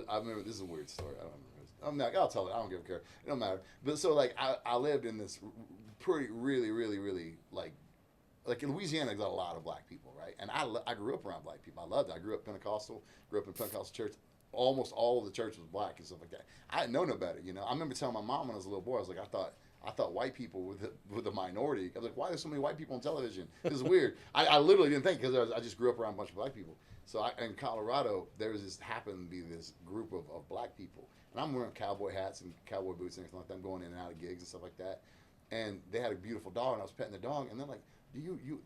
I remember, this is a weird story. I don't remember. I'm not, I'll tell it. I don't give a care. It don't matter. But so like, I lived in this really like in Louisiana, got a lot of black people, right? And I grew up around black people. I loved it. I grew up Pentecostal. Grew up in Pentecostal church. Almost all of the church was black and stuff like that. I didn't know no better, I remember telling my mom when I was a little boy, I was like, I thought white people were the minority. I was like, why are there so many white people on television? This is weird. I literally didn't think, because I just grew up around a bunch of black people. So in Colorado, there was happened to be this group of black people. And I'm wearing cowboy hats and cowboy boots and everything like that. I'm going in and out of gigs and stuff like that. And they had a beautiful dog, and I was petting the dog, and they're like,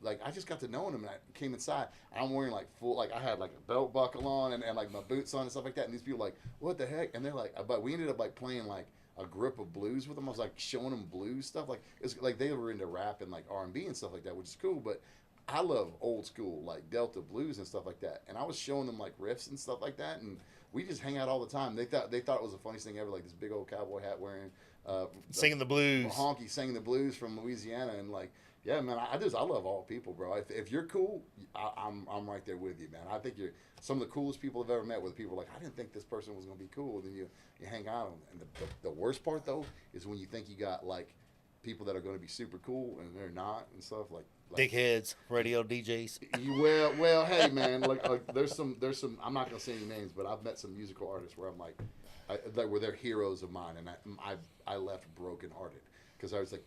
like, I just got to know him, and I came inside, and I'm wearing like full, like I had like a belt buckle on and like my boots on and stuff like that, and these people like, what the heck? And they're like, but we ended up like playing like a grip of blues with them. I was like showing them blues stuff, like it's like they were into rap and like R&B and stuff like that, which is cool, but I love old school like Delta blues and stuff like that, and I was showing them like riffs and stuff like that, and we just hang out all the time. They thought it was the funniest thing ever, like this big old cowboy hat wearing, singing the blues. Honky singing the blues from Louisiana, and like, yeah, man, I love all people, bro. If you're cool, I'm right there with you, man. I think you're some of the coolest people I've ever met. With people like, I didn't think this person was gonna be cool, and then you hang out. And the worst part though is when you think you got like people that are gonna be super cool and they're not and stuff like Dickheads, radio DJs. Well, hey, man, like there's some. I'm not gonna say any names, but I've met some musical artists where I'm like, that were they're heroes of mine, and I left brokenhearted because I was like,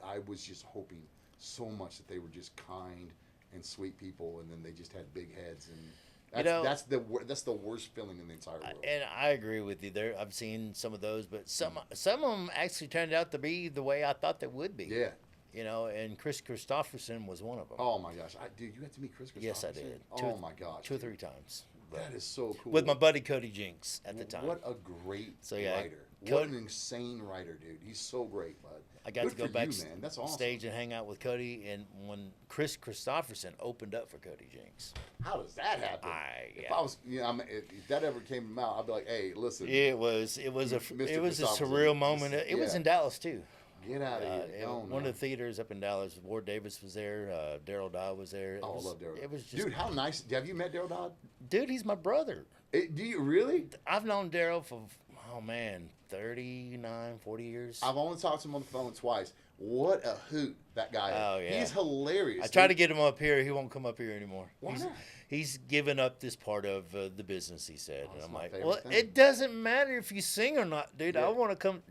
I was just hoping so much that they were just kind and sweet people, and then they just had big heads, and that's the worst feeling in the entire world. And I agree with you there. I've seen some of those, but some of them actually turned out to be the way I thought they would be. Yeah. And Chris Christopherson was one of them. Oh my gosh, dude, you got to meet Chris Christopherson? Yes, I did. Oh my gosh, 2 or 3 times. That is so cool. With my buddy Cody Jinks at the time. What a great writer. What Cody, an insane writer, dude. He's so great, bud. I got Good to go for back you, man. That's awesome. stage and hang out with Cody, and when Chris Christopherson opened up for Cody Jinks. How does that happen? Yeah. If I was, if that ever came out, I'd be like, hey, listen. It was a surreal moment. It was in Dallas too. Get out of here. One of the theaters up in Dallas, Ward Davis was there. Daryl Dodd was there. I love Daryl. It was just, dude, how nice. Have you met Daryl Dodd? Dude, he's my brother. Do you really? I've known Daryl for, 39, 40 years. I've only talked to him on the phone twice. What a hoot that guy is. Oh, yeah. He's hilarious. I try to get him up here. He won't come up here anymore. Why not? He's given up this part of the business, he said. And I'm like, well, it doesn't matter if you sing or not, dude. Yeah. I want to come.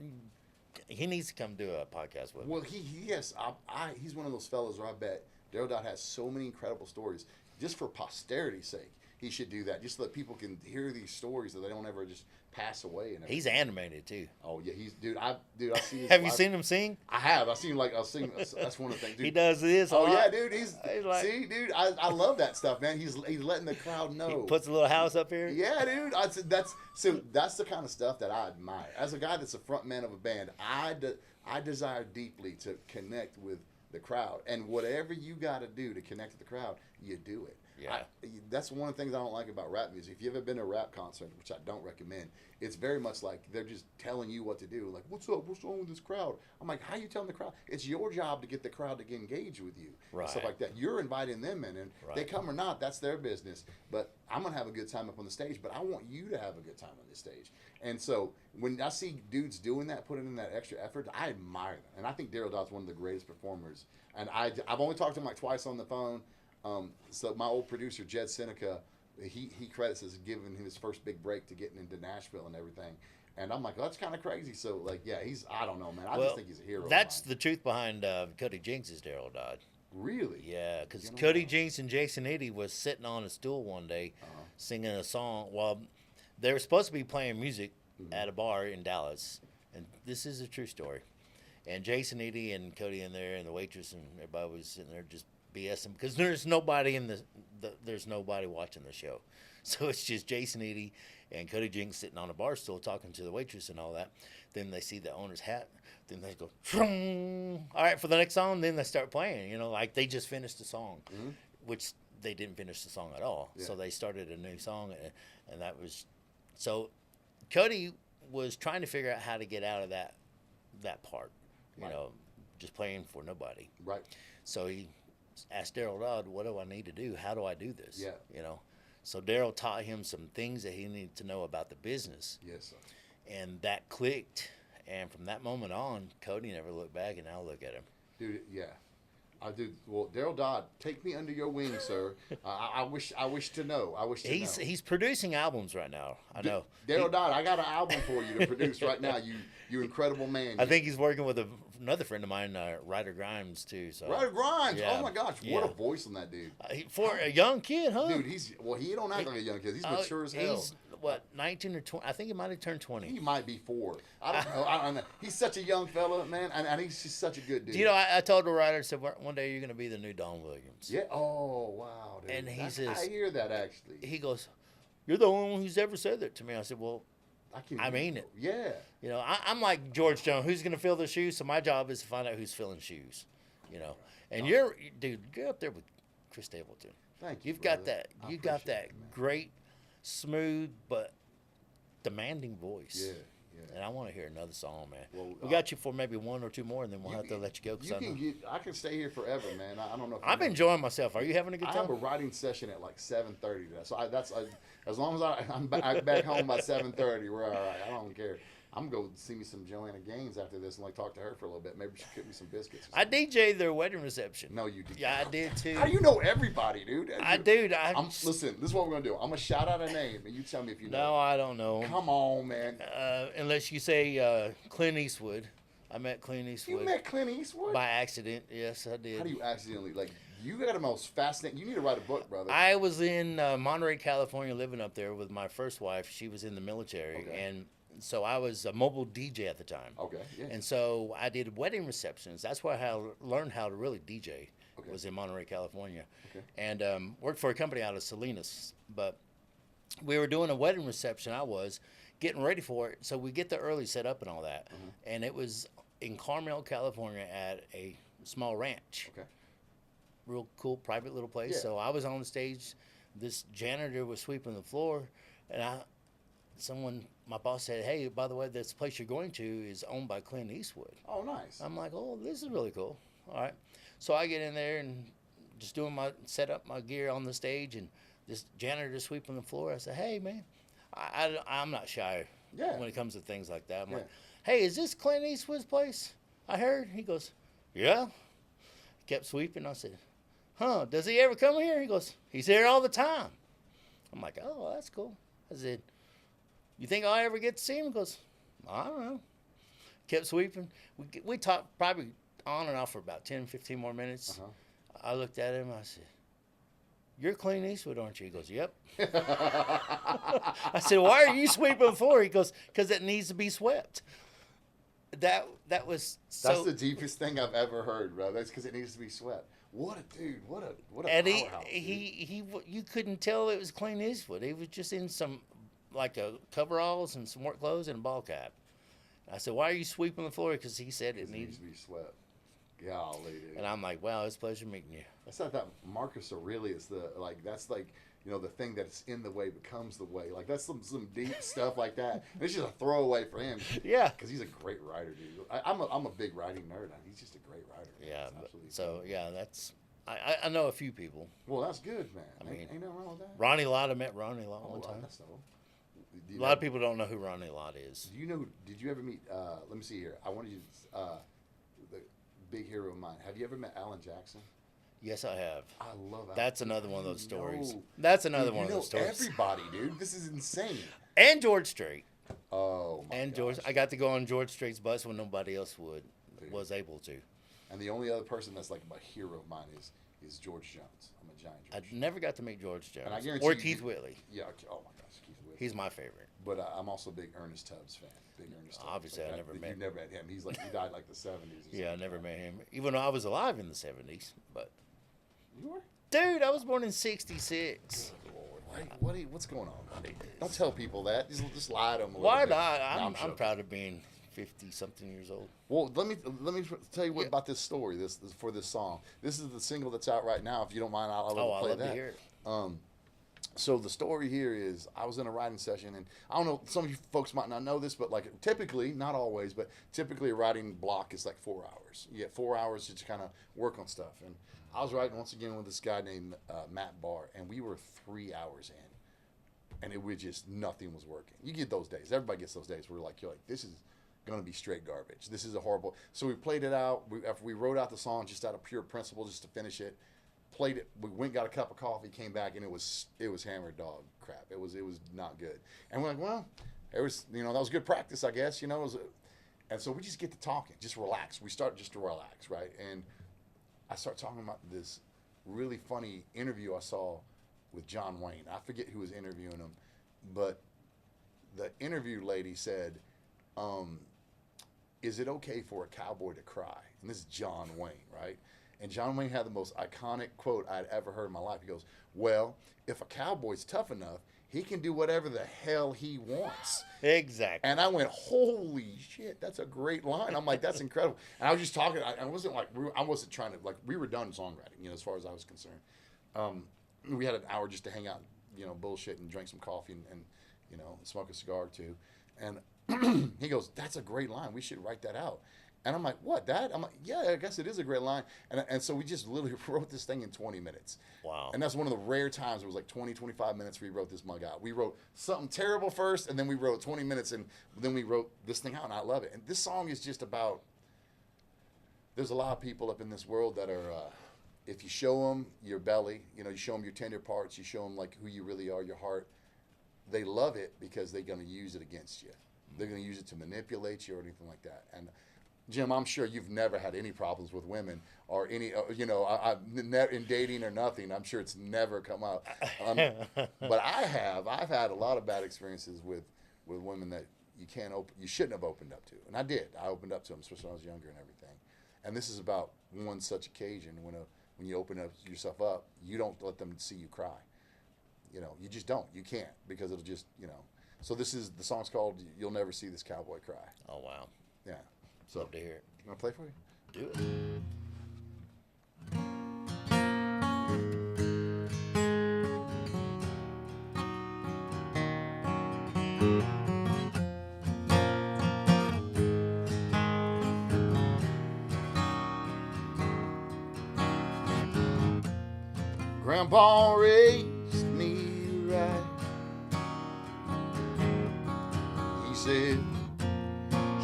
He needs to come do a podcast with me. Well, he's one of those fellas where I bet Daryl Dodd has so many incredible stories. Just for posterity's sake, he should do that. Just so that people can hear these stories, that they don't ever just pass away. And he's animated too. Oh yeah, I see his Have you seen him sing? I have. I'll sing. That's one of the things. Dude. He does this. Oh yeah, lot. dude. He's like, see, dude. I love that stuff, man. He's letting the crowd know. He puts a little house up here. Yeah, dude. That's the kind of stuff that I admire. As a guy that's a front man of a band, I desire deeply to connect with the crowd, and whatever you got to do to connect with the crowd, you do it. Yeah. That's one of the things I don't like about rap music. If you've ever been to a rap concert, which I don't recommend, it's very much like they're just telling you what to do. Like, what's up? What's wrong with this crowd? I'm like, how are you telling the crowd? It's your job to get the crowd to get engaged with you. Right. And stuff like that. You're inviting them in, and right. they come or not, that's their business. But I'm going to have a good time up on the stage, but I want you to have a good time on the stage. And so when I see dudes doing that, putting in that extra effort, I admire them. And I think Daryl Dodd's one of the greatest performers. And I've only talked to him like twice on the phone. So my old producer, Jed Seneca, he credits as giving him his first big break to getting into Nashville and everything. And I'm like, oh, that's kind of crazy. So like, yeah, I don't know, man. I Well, just think he's a hero. that's of mine. the truth behind Cody Jinks is Daryl Dodd. Really. Yeah, because You know Cody what? Jinks and Jason Eady was sitting on a stool one day Uh-huh. singing a song. Well, they were supposed to be playing music Mm-hmm. at a bar in Dallas. And this is a true story. And Jason Eady and Cody in there and the waitress and everybody was sitting there just BSing because there's nobody there's nobody watching the show. So it's just Jason Eady and Cody Jinks sitting on a bar stool talking to the waitress and all that. Then they see the owner's hat. Then they go, all right, for the next song. Then they start playing, like they just finished the song, which they didn't finish the song at all. Yeah. So they started a new song, and that was so. Cody was trying to figure out how to get out of that part, Right. just playing for nobody. Right. So he asked Daryl Dodd, "What do I need to do? How do I do this?" Yeah. So Daryl taught him some things that he needed to know about the business, Yes, sir. and that clicked. And from that moment on, Cody never looked back, and now look at him. Dude, yeah. I do. Well, Daryl Dodd, take me under your wing, sir. I wish to know. I wish to know. He's producing albums right now. I know. Daryl Dodd, I got an album for you to produce right now. You incredible man. I think he's working with another friend of mine, Ryder Grimes, too. So Ryder Grimes. Yeah. Oh my gosh, what Yeah. a voice on that dude. For a young kid, huh? Dude, he don't act like a young kid. He's mature as hell. He's 19 or 20? I think he might have turned 20. He might be 4. I don't know. I don't know. He's such a young fella, man, and he's just such a good dude. I told the writer, I said, one day you're going to be the new Don Williams. Yeah. Oh wow, dude. And he I says- hear that actually. He goes, "You're the only one who's ever said that to me." I said, "Well, I mean it. Yeah. I'm like George Jones. Who's going to fill the shoes? So my job is to find out who's filling shoes. And you're up there with Chris Stapleton. Thank you. You've got brother. that. I You got appreciate that it, man. great, smooth but demanding voice. Yeah. Yeah. And I want to hear another song, man. Well, We got you for maybe one or two more, and then we'll have to let you go. Cause I can stay here forever, man. I don't know. If I'm enjoying myself. Are you having a good I time? have a writing session at like 7:30 today, so as long as I'm back home by 7:30, we're all right. I don't care. I'm gonna go see me some Joanna Gaines after this and like talk to her for a little bit. Maybe she cook me some biscuits. Or I something. DJ'd their wedding reception. No, you did. Yeah, I did too. How do you know everybody, dude? Listen, this is what we're gonna do. I'm gonna shout out a name and you tell me if you know. No, I don't know. Come on, man. Unless you say Clint Eastwood. I met Clint Eastwood. You met Clint Eastwood? by accident. Yes, I did. How do you accidentally You got the most fascinating. You need to write a book, brother. I was in Monterey, California, living up there with my first wife. She was in the military, Okay. and so I was a mobile DJ at the time. Okay. Yeah. And so I did wedding receptions. That's where I learned how to really DJ. Okay. Was in Monterey, California, Okay. and worked for a company out of Salinas. But we were doing a wedding reception. I was getting ready for it, so we get the early set up and all that. Mm-hmm. And it was in Carmel, California, at a small ranch. Okay. Real cool, private little place. Yeah. So I was on the stage. This janitor was sweeping the floor, and my boss said, "Hey, by the way, this place you're going to is owned by Clint Eastwood." Oh, nice. I'm like, "Oh, this is really cool." All right. So I get in there and just set up my gear on the stage, and this janitor sweeping the floor. I said, "Hey, man, I'm not shy Yeah. when it comes to things like that." I'm Yeah. like, "Hey, is this Clint Eastwood's place? I heard." He goes, "Yeah." Kept sweeping. I said, "Huh, does he ever come here?" He goes, "He's here all the time." I'm like, "Oh, that's cool." I said, "You think I'll ever get to see him?" He goes, "I don't know." Kept sweeping. We talked probably on and off for about 10, 15 more minutes. Uh-huh. I looked at him. I said, "You're Clint Eastwood, aren't you?" He goes, "Yep." I said, "Why are you sweeping the floor?" He goes, "Because it needs to be swept." That was so. That's the deepest thing I've ever heard, bro. That's because it needs to be swept. What a dude! What a And powerhouse, dude. you couldn't tell it was Clint Eastwood. He was just in some coveralls and some work clothes and a ball cap. I said, "Why are you sweeping the floor?" Because he said it needs. to be swept. Golly, dude. And I'm like, "Wow, it's a pleasure meeting you." That's not that Marcus Aurelius. That's the thing that's in the way becomes the way. Like that's some deep stuff like that. And it's just a throwaway for him. Yeah. Because he's a great writer, dude. I'm a big writing nerd. He's just a great writer. Yeah. It's absolutely So cool. yeah, that's. I know a few people. Well, that's good, man. I mean, ain't nothing wrong with that. Ronnie Lott. I met Ronnie Lott one well, time. that's no. A lot of people don't know who Ronnie Lott is. Do you know? Did you ever meet? Let me see here. I wanted you. The big hero of mine. Have you ever met Alan Jackson? Yes, I have. I love. That's Alan. another one of those stories. No. That's another Dude, one of you know those stories. everybody, dude. This is insane. And George Strait. Oh my And gosh. George, I got to go on George Strait's bus when nobody else was able to. And the only other person that's like a hero of mine is George Jones. I'm a giant I George. never got to meet George Jones And I guarantee or you- Keith Whitley. Yeah. Oh my gosh, Keith Whitley. He's my favorite. But I'm also a big Ernest Tubbs fan. Big Ernest Tubbs. Obviously, I never met- You never met him. He's like he died like the 70s. or Yeah, I something. never met him, even though I was alive in the 70s. But You were? dude, I was born in '66. Lord, what's going on, buddy? Don't tell people that. Just lie to them. Why bit. not? No, I'm joking. proud of being 50-something years old. Well, let me tell you what about this story. This for this song. This is the single that's out right now. If you don't mind, I'll I play love that. to hear it. So the story here is I was in a writing session, and I don't know, some of you folks might not know this, but like typically, not always, but typically a writing block is like 4 hours. You get 4 hours to kind of work on stuff. And I was writing once again with this guy named Matt Barr, and we were 3 hours in, and it was just nothing was working. You get those days. Everybody gets those days where you're like, this is going to be straight garbage. This is a horrible. So we played it out. After we wrote out the song just out of pure principle, just to finish it. Played it. We went, got a cup of coffee, came back, and it was hammered dog crap. It was not good. And we're like, well, it was that was good practice, I guess. And so we just get to talking, just relax. We start just to relax, right? And I start talking about this really funny interview I saw with John Wayne. I forget who was interviewing him, but the interview lady said, "Is it okay for a cowboy to cry?" And this is John Wayne, right? And John Wayne had the most iconic quote I'd ever heard in my life. He goes, "Well, if a cowboy's tough enough, he can do whatever the hell he wants." Exactly. And I went, "Holy shit, that's a great line." I'm like, "That's incredible." And I was just talking. I wasn't like, I wasn't trying to like. We were done songwriting, as far as I was concerned. We had an hour just to hang out, bullshit and drink some coffee and smoke a cigar or two. And he goes, "That's a great line. We should write that out." And I'm like, "What, Dad?" I'm like, "Yeah, I guess it is a great line." And so we just literally wrote this thing in 20 minutes. Wow. And that's one of the rare times it was like 20, 25 minutes we wrote this mug out. We wrote something terrible first, and then we wrote 20 minutes, and then we wrote this thing out, and I love it. And this song is just about, there's a lot of people up in this world that are, if you show them your belly, you show them your tender parts, you show them like who you really are, your heart, they love it because they're going to use it against you. They're going to use it to manipulate you or anything like that. And Jim, I'm sure you've never had any problems with women or any, in dating or nothing. I'm sure it's never come up. But I have. I've had a lot of bad experiences with women that you shouldn't have opened up to. And I did. I opened up to them, especially when I was younger and everything. And this is about one such occasion when you open yourself up, you don't let them see you cry. You just don't. You can't, because it'll just, So the song's called "You'll Never See This Cowboy Cry." Oh wow. Yeah. So, Love to hear it. you want to play for you? Do it. Grandpa raised me right. He said,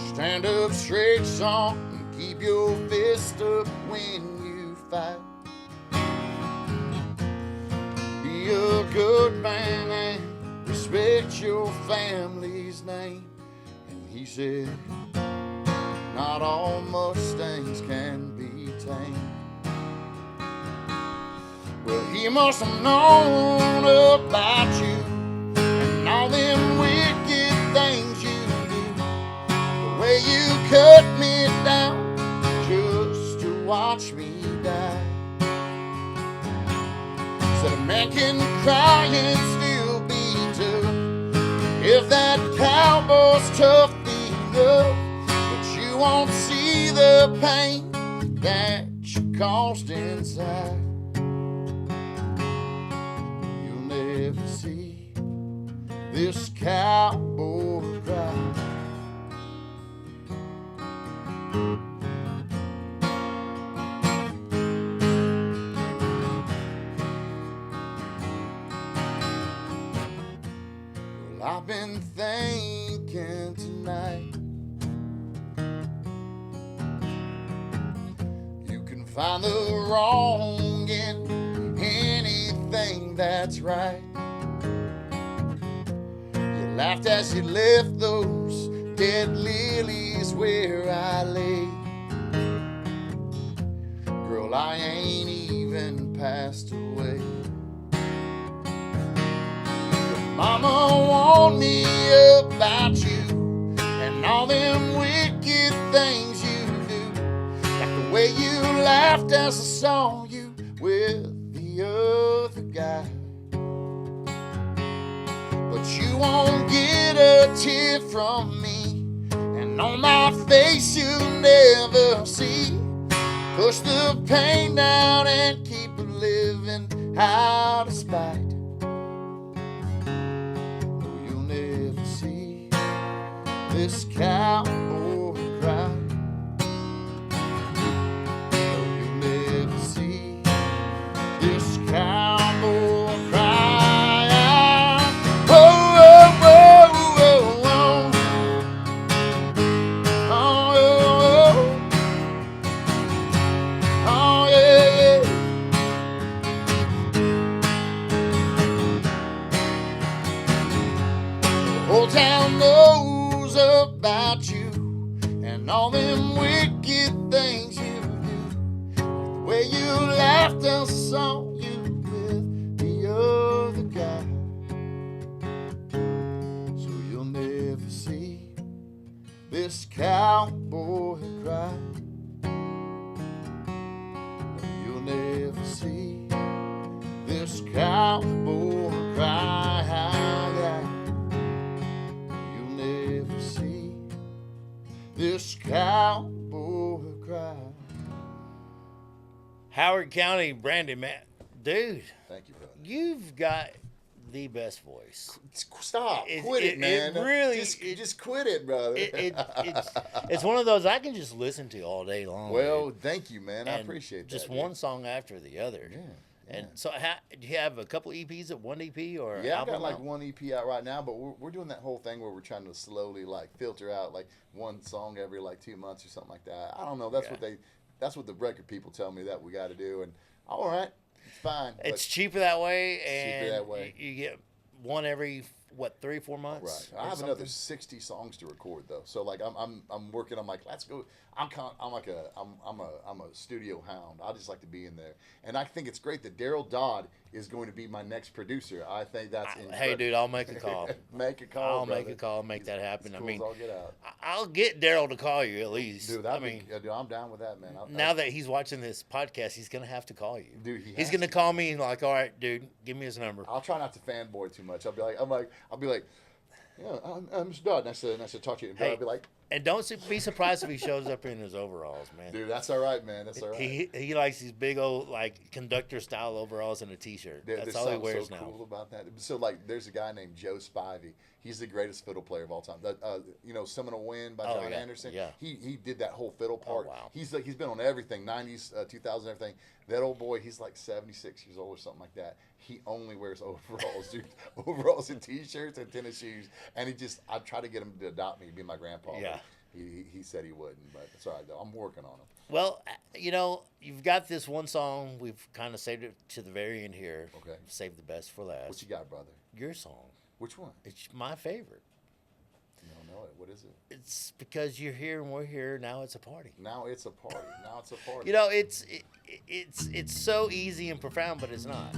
"Stand up straight, son, and keep your fist up when you fight. Be a good man and respect your family's name." And he said, "Not all Mustangs can be tamed." Well, he must have known about you and all them wicked things you do. The way you cut me down just to watch me die. Said a man can cry and still be tough if that cowboy's tough enough. But you won't see the pain that you caused inside. Never see this cowboy cry. Well, I've been thinking tonight, you can find the wrong in anything that's right. You laughed as you left those dead lilies where I lay. Girl, I ain't even passed away. Mama warned me about you and all them wicked things you do, like the way you laughed as I saw you with the other guy. But you won't get a tear from me, and on my face you'll never see. Push the pain down and keep it living out of spite. This cowboy cry. No, you'll never see this cowboy cry. Oh, oh, oh, oh, oh. Oh, oh, oh. Oh, yeah, yeah. The whole town knows about you and all them wicked things you do. The way you laughed and saw you with the other guy. So you'll never see this cowboy cry. No, you'll never see this cowboy cry. This cowboy cry. Howard County, Brandon, man, dude, Thank you, brother. you've got the best voice. Stop. It- Quit it, it man. really- just quit it, brother. It's one of those I can just listen to all day long. Well, dude. thank you, man. I And appreciate that. just dude. one song after the other. Yeah. And so, do you have a couple EPs at one EP or Yeah, I album got like out? one EP out right now, but we're doing that whole thing where we're trying to slowly like filter out like one song every like 2 months or something like that. I don't know. That's Yeah. that's what the record people tell me that we got to do, and all right, it's fine. It's cheaper that way, cheaper and that way. You get one every 3-4 months. Right. I or have another something? 60 songs to record though. So like I'm working. I'm like, let's go. I'm a studio hound. I just like to be in there, and I think it's great that Daryl Dodd is going to be my next producer. I think that's incredible. Hey, dude, I'll make a call. Make a call. I'll make brother. a call, make He's that happen. as I cool mean, as I'll get out. I'll get Daryl to call you at least. Dude, dude, I'm down with that, man. Now that he's watching this podcast, he's gonna have to call you. Dude, he's has gonna to. call me and like, all right, dude, give me his number. I'll try not to fanboy too much. I'll be like, yeah, I'm Mr. Dodd. Nice to talk to you. And Hey. I'll be like, And don't be surprised if he shows up in his overalls, man. dude, that's all right, man. That's all right. He likes these big old like conductor style overalls and a t-shirt. There- That's there's all he something wears so now. cool about that. So like, there's a guy named Joe Spivey. He's the greatest fiddle player of all time. Seminole Wind by Oh, John yeah, Anderson. yeah. He did that whole fiddle part. wow. He's been on everything, 90s, 2000s, everything. That old boy, he's like 76 years old or something like that. He only wears overalls, dude. Overalls and t-shirts and tennis shoes. And I tried to get him to adopt me, be my grandpa. but Yeah. He said he wouldn't, but it's all right though. I'm working on him. Well, you've got this one song. We've kind of saved it to the very end here. Okay. Save the best for last. What you got, brother? Your song. Which one? It's my favorite. You don't know it. What is it? It's because you're here and we're here. Now it's a party. Now it's a party. It's so easy and profound, but it's not.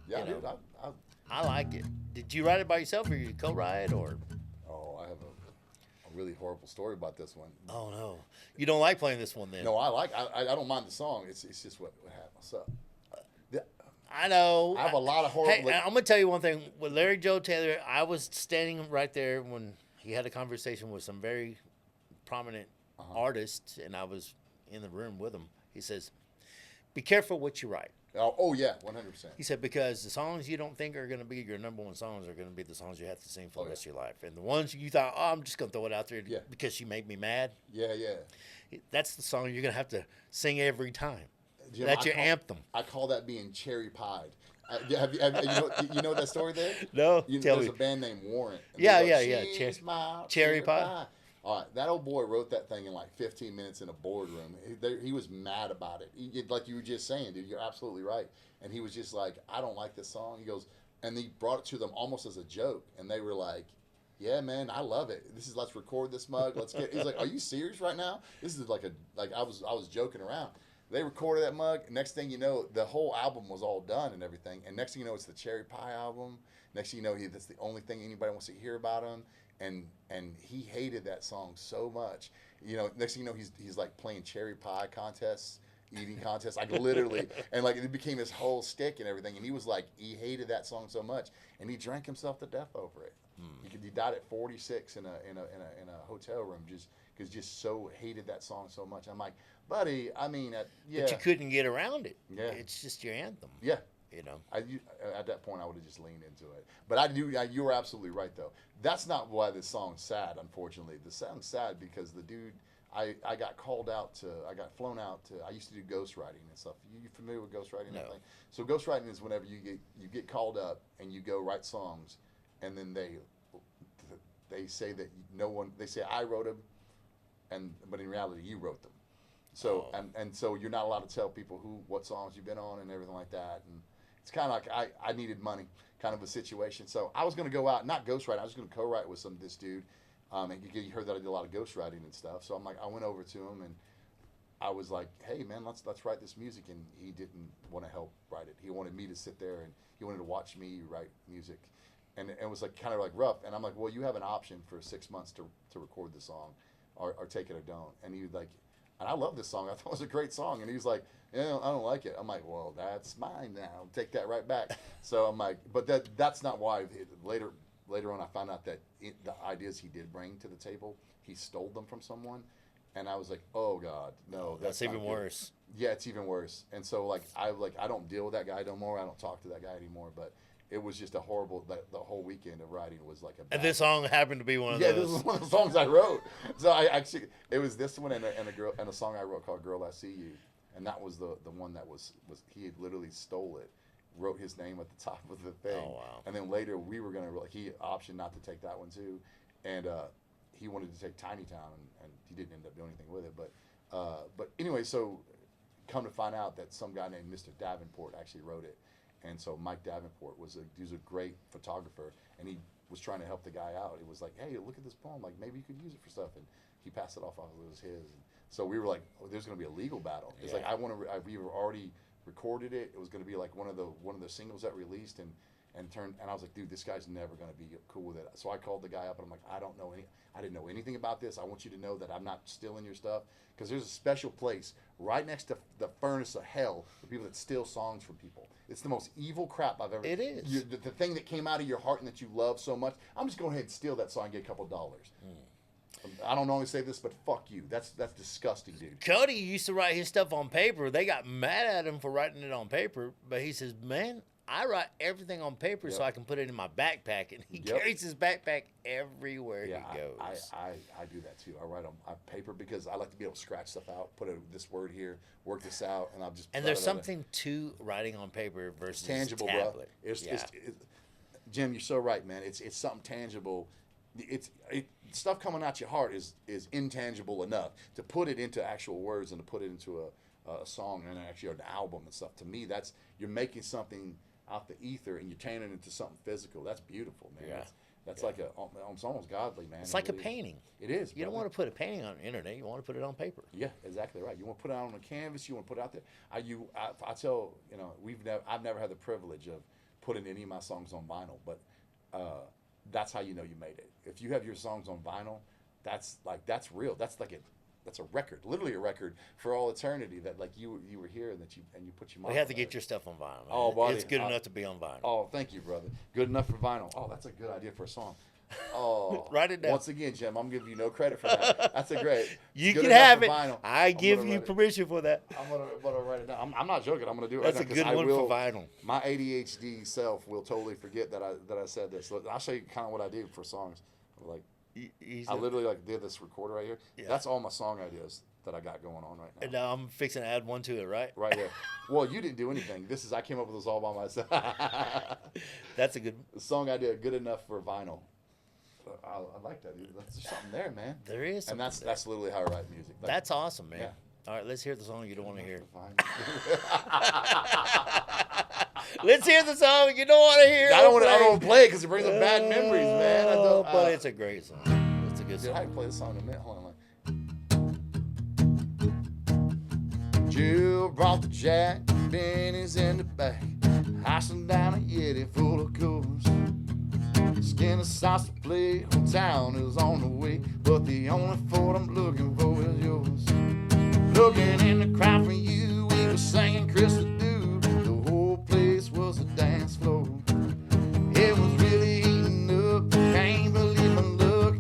Yeah, you know. dude. I like it. Did you write it by yourself, or you co-write, or? I have a really horrible story about this one. Oh no, you don't like playing this one then? No, I don't mind the song. It's just what happened. What's up? I know. I have a lot of horrible. Hey, I'm gonna tell you one thing. With Larry Joe Taylor, I was standing right there when he had a conversation with some very prominent artists, and I was in the room with him. He says, "Be careful what you write." oh yeah, 100%. He said, because the songs you don't think are going to be your number one songs are going to be the songs you have to sing for the rest of your life. And the ones you thought, I'm just going to throw it out there because she made me mad. Yeah. That's the song you're going to have to sing every time. Jim, That's your anthem. I call that being cherry pied. You know that story there? No, tell there's me. a band named Warrant. And Yeah, they go, yeah. "She's my Cherry pie." All right, that old boy wrote that thing in like 15 minutes in a boardroom. He was mad about it. Like you were just saying, dude, you're absolutely right. And he was just like, I don't like this song. He goes, and he brought it to them almost as a joke. And they were like, yeah, man, I love it. Let's record this mug. Let's get. He's like, are you serious right now? This is like I was joking around. They recorded that mug. Next thing you know, the whole album was all done and everything. And next thing you know, it's the Cherry Pie album. Next thing you know, that's the only thing anybody wants to hear about him. And he hated that song so much. You know, next thing you know, he's like playing cherry pie contests, eating contests, like literally, and like it became his whole stick and everything. And he was like, he hated that song so much, and he drank himself to death over it. He died at 46 in a hotel room just so hated that song so much. I'm like, buddy, I mean, yeah. But you couldn't get around it. Yeah. It's just your anthem. Yeah. You know. At that point, I would have just leaned into it. But you were absolutely right, though. That's not why this song's sad, unfortunately. The song's sad because the dude, I got flown out to, I used to do ghostwriting and stuff. You familiar with ghostwriting? No. So ghostwriting is whenever you get called up and you go write songs, and then they say that they say I wrote them, but in reality you wrote them. So and so you're not allowed to tell people what songs you've been on and everything like that. And it's kind of like I needed money kind of a situation. So I was going to go out, not ghostwrite, I was going to co-write with this dude. And you heard that I did a lot of ghostwriting and stuff. So I went over to him and I was like, hey man, let's write this music. And he didn't want to help write it. He wanted me to sit there and he wanted to watch me write music. And it was like kind of like rough. And I'm like, well, you have an option for 6 months to record the song or take it or don't. And he was like, and I love this song. I thought it was a great song. And he was like, yeah, I don't like it. I'm like, well, that's mine now. Take that right back. So I'm like, but that's not why. Later on, I found out that the ideas he did bring to the table, he stole them from someone. And I was like, oh God, no. That's even worse. Yeah, it's even worse. And so I don't deal with that guy no more. I don't talk to that guy anymore. But it was just a horrible. The whole weekend of writing was like a. And this song happened to be one of those. Yeah, this was one of the songs I wrote. So it was this one and a song I wrote called "Girl I See You," and that was the one that was he had literally stole it, wrote his name at the top of the thing. Oh wow! And then later we were gonna he optioned not to take that one too, and he wanted to take Tiny Town and he didn't end up doing anything with it. But anyway, so come to find out that some guy named Mr. Davenport actually wrote it. And so Mike Davenport was a great photographer, and he was trying to help the guy out. He was like, hey, look at this poem. Like, maybe you could use it for stuff. And he passed it off as it was his. And so we were like, oh, there's going to be a legal battle. It's like, we were already recorded it. It was going to be like one of the singles that released and I was like, dude, this guy's never going to be cool with it. So I called the guy up, and I'm like, I didn't know anything about this. I want you to know that I'm not stealing your stuff, because there's a special place right next to the furnace of hell for people that steal songs from people. It's the most evil crap I've ever. It is. The thing that came out of your heart and that you love so much. I'm just going ahead and steal that song and get a couple dollars. I don't normally say this, but fuck you. That's disgusting, dude. Cody used to write his stuff on paper. They got mad at him for writing it on paper, but he says, man, I write everything on paper so I can put it in my backpack, and he carries his backpack everywhere he goes. I do that too. I write on paper because I like to be able to scratch stuff out, put this word here, work this out, and I'll just. And there's something to writing on paper versus tangible, tablet. Bro. It's Jim, you're so right, man. It's something tangible. Stuff coming out your heart is intangible enough to put it into actual words and to put it into a song and actually an album and stuff. To me, that's you're making something out the ether and you're turning it into something physical. That's beautiful, man. Yeah. That's like it's almost godly, man. It's like a painting. It is. You don't want to put a painting on the internet. You want to put it on paper. Yeah, exactly right. You want to put it out on a canvas. You want to put it out there. I tell I've never had the privilege of putting any of my songs on vinyl, but that's how you know you made it. If you have your songs on vinyl, that's real. That's a record, literally a record for all eternity. That like you were here and you put your. We have to get your stuff on vinyl. Man. Oh, buddy, it's good enough to be on vinyl. Oh, thank you, brother. Good enough for vinyl. Oh, that's a good idea for a song. Oh, write it down. Once again, Jim, I'm giving you no credit for that. That's a great. You can have it. I give you permission for that. I'm gonna write it down. I'm not joking. I'm gonna do it. That's right now, a good one for vinyl. My ADHD self will totally forget that I said this. Look, I'll show you kind of what I do for songs. Like I literally did this recorder right here. Yeah. That's all my song ideas that I got going on right now. And now I'm fixing to add one to it, right? Right here. Well, you didn't do anything. I came up with this all by myself. That's a good song idea. Good enough for vinyl. I like that. There's something there, man. There is something and that's literally how I write music. That's awesome, man. Yeah. All right, let's hear the song you don't want to hear. Let's hear the song you don't want to hear. I don't want to play it because it brings up bad memories, man. I Oh, don't, but it's a great song. It's a good dude, song. I can play this song in a minute. Hold on. Jill brought the jack, Benny's in the back, hashing down a Yeti full of coolers. Skin of sauce to play when town is on the way, but the only Ford I'm looking for is yours. Looking in the crowd for you, we were singing Crystal Dew. The whole place was a dance floor. It was really heating up, can't believe my luck.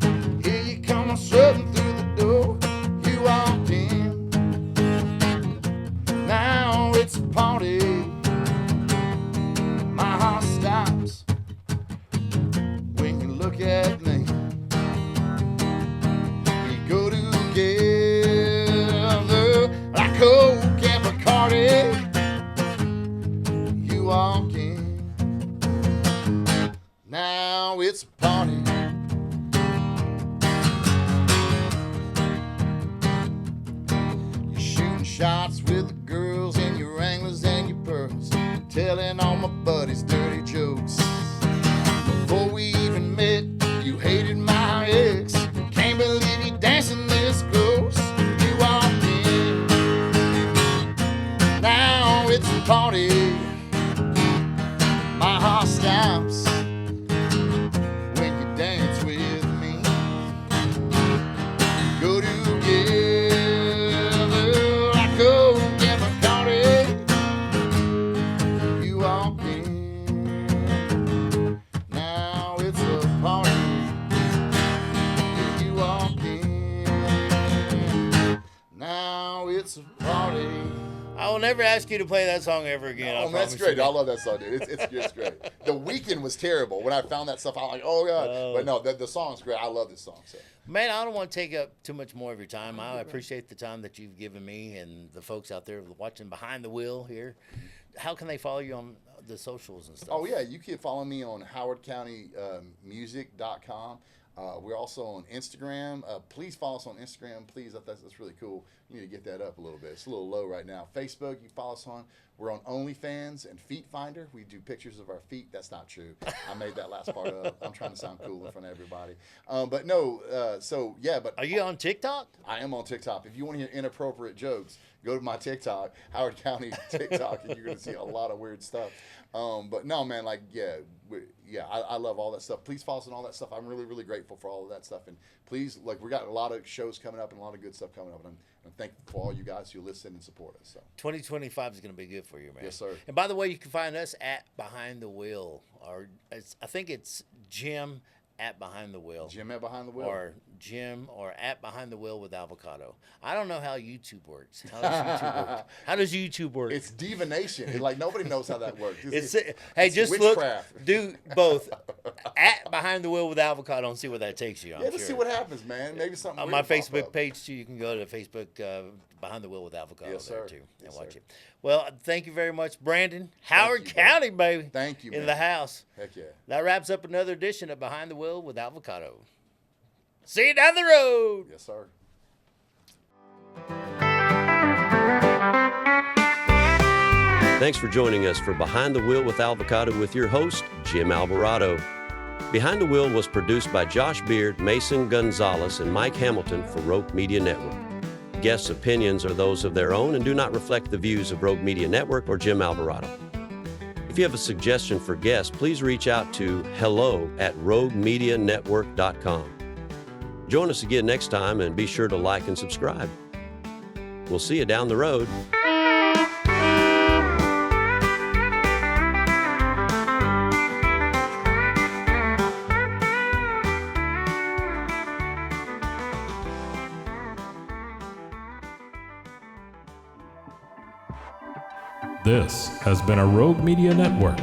Here you come, strutting through the door. You walked in, now it's a party. My heart stops when you look at me. We go together like Coke and Bacardi. You walk in, now it's a party. You're shooting shots with the girls and your wranglers and your pearls, telling all my buddies dirty jokes. Before we even met, you hated my ex. Can't believe you dancing this close. You walked in, now it's a party. My heart stops when you dance with me. Go together like Coke and Bacardi. You walk in, now it's a party. You walk in, now it's a party. I will never ask you to play that song ever again. I Oh, that's promise great. you. I love that song, dude. It's great. The Weekend was terrible. When I found that stuff, I was like, oh, God. But no, the song's great. I love this song. So. Man, I don't want to take up too much more of your time. I appreciate the time that you've given me and the folks out there watching Behind the Wheel here. How can they follow you on the socials and stuff? Oh, yeah. You can follow me on howardcountymusic.com. We're also on Instagram. Please follow us on Instagram. Please, that's really cool. You need to get that up a little bit. It's a little low right now. Facebook, you follow us on. We're on OnlyFans and Feet Finder. We do pictures of our feet. That's not true. I made that last part up. I'm trying to sound cool in front of everybody. But no, so yeah. But Are you on TikTok? I am on TikTok. If you want to hear inappropriate jokes, go to my TikTok, Howard County TikTok, and you're going to see a lot of weird stuff. But no, man, like, I love all that stuff. Please follow us on all that stuff. I'm really, really grateful for all of that stuff. And please, like, we got a lot of shows coming up and a lot of good stuff coming up. And I'm thankful for all you guys who listen and support us. So 2025 is going to be good for you, man. Yes, sir. And by the way, you can find us at Behind the Wheel, or I think it's Jim at Behind the Wheel. Jim at Behind the Wheel. Or Jim or at Behind the Wheel with Alvacado. I don't know how YouTube works. How does YouTube work? How does YouTube work? It's divination. Like, nobody knows how that works. Hey, it's just witchcraft. look, do both at Behind the Wheel with Avocado and see where that takes you. I'm Let's sure. see what happens, man. Maybe something On weird my will pop Facebook up. page too, you can go to Facebook Behind the Wheel with Avocado Yes, there sir. too and Yes, watch sir. it. Well, thank you very much, Brandon. Howard you, County, baby. Thank you, in man. the house. Heck yeah. That wraps up another edition of Behind the Wheel with Avocado. See you down the road. Yes, sir. Thanks for joining us for Behind the Wheel with Alvacado with your host, Jim Alvarado. Behind the Wheel was produced by Josh Beard, Mason Gonzalez, and Mike Hamilton for Rogue Media Network. Guests' opinions are those of their own and do not reflect the views of Rogue Media Network or Jim Alvarado. If you have a suggestion for guests, please reach out to hello@roguemedianetwork.com. Join us again next time and be sure to like and subscribe. We'll see you down the road. This has been a Rogue Media Network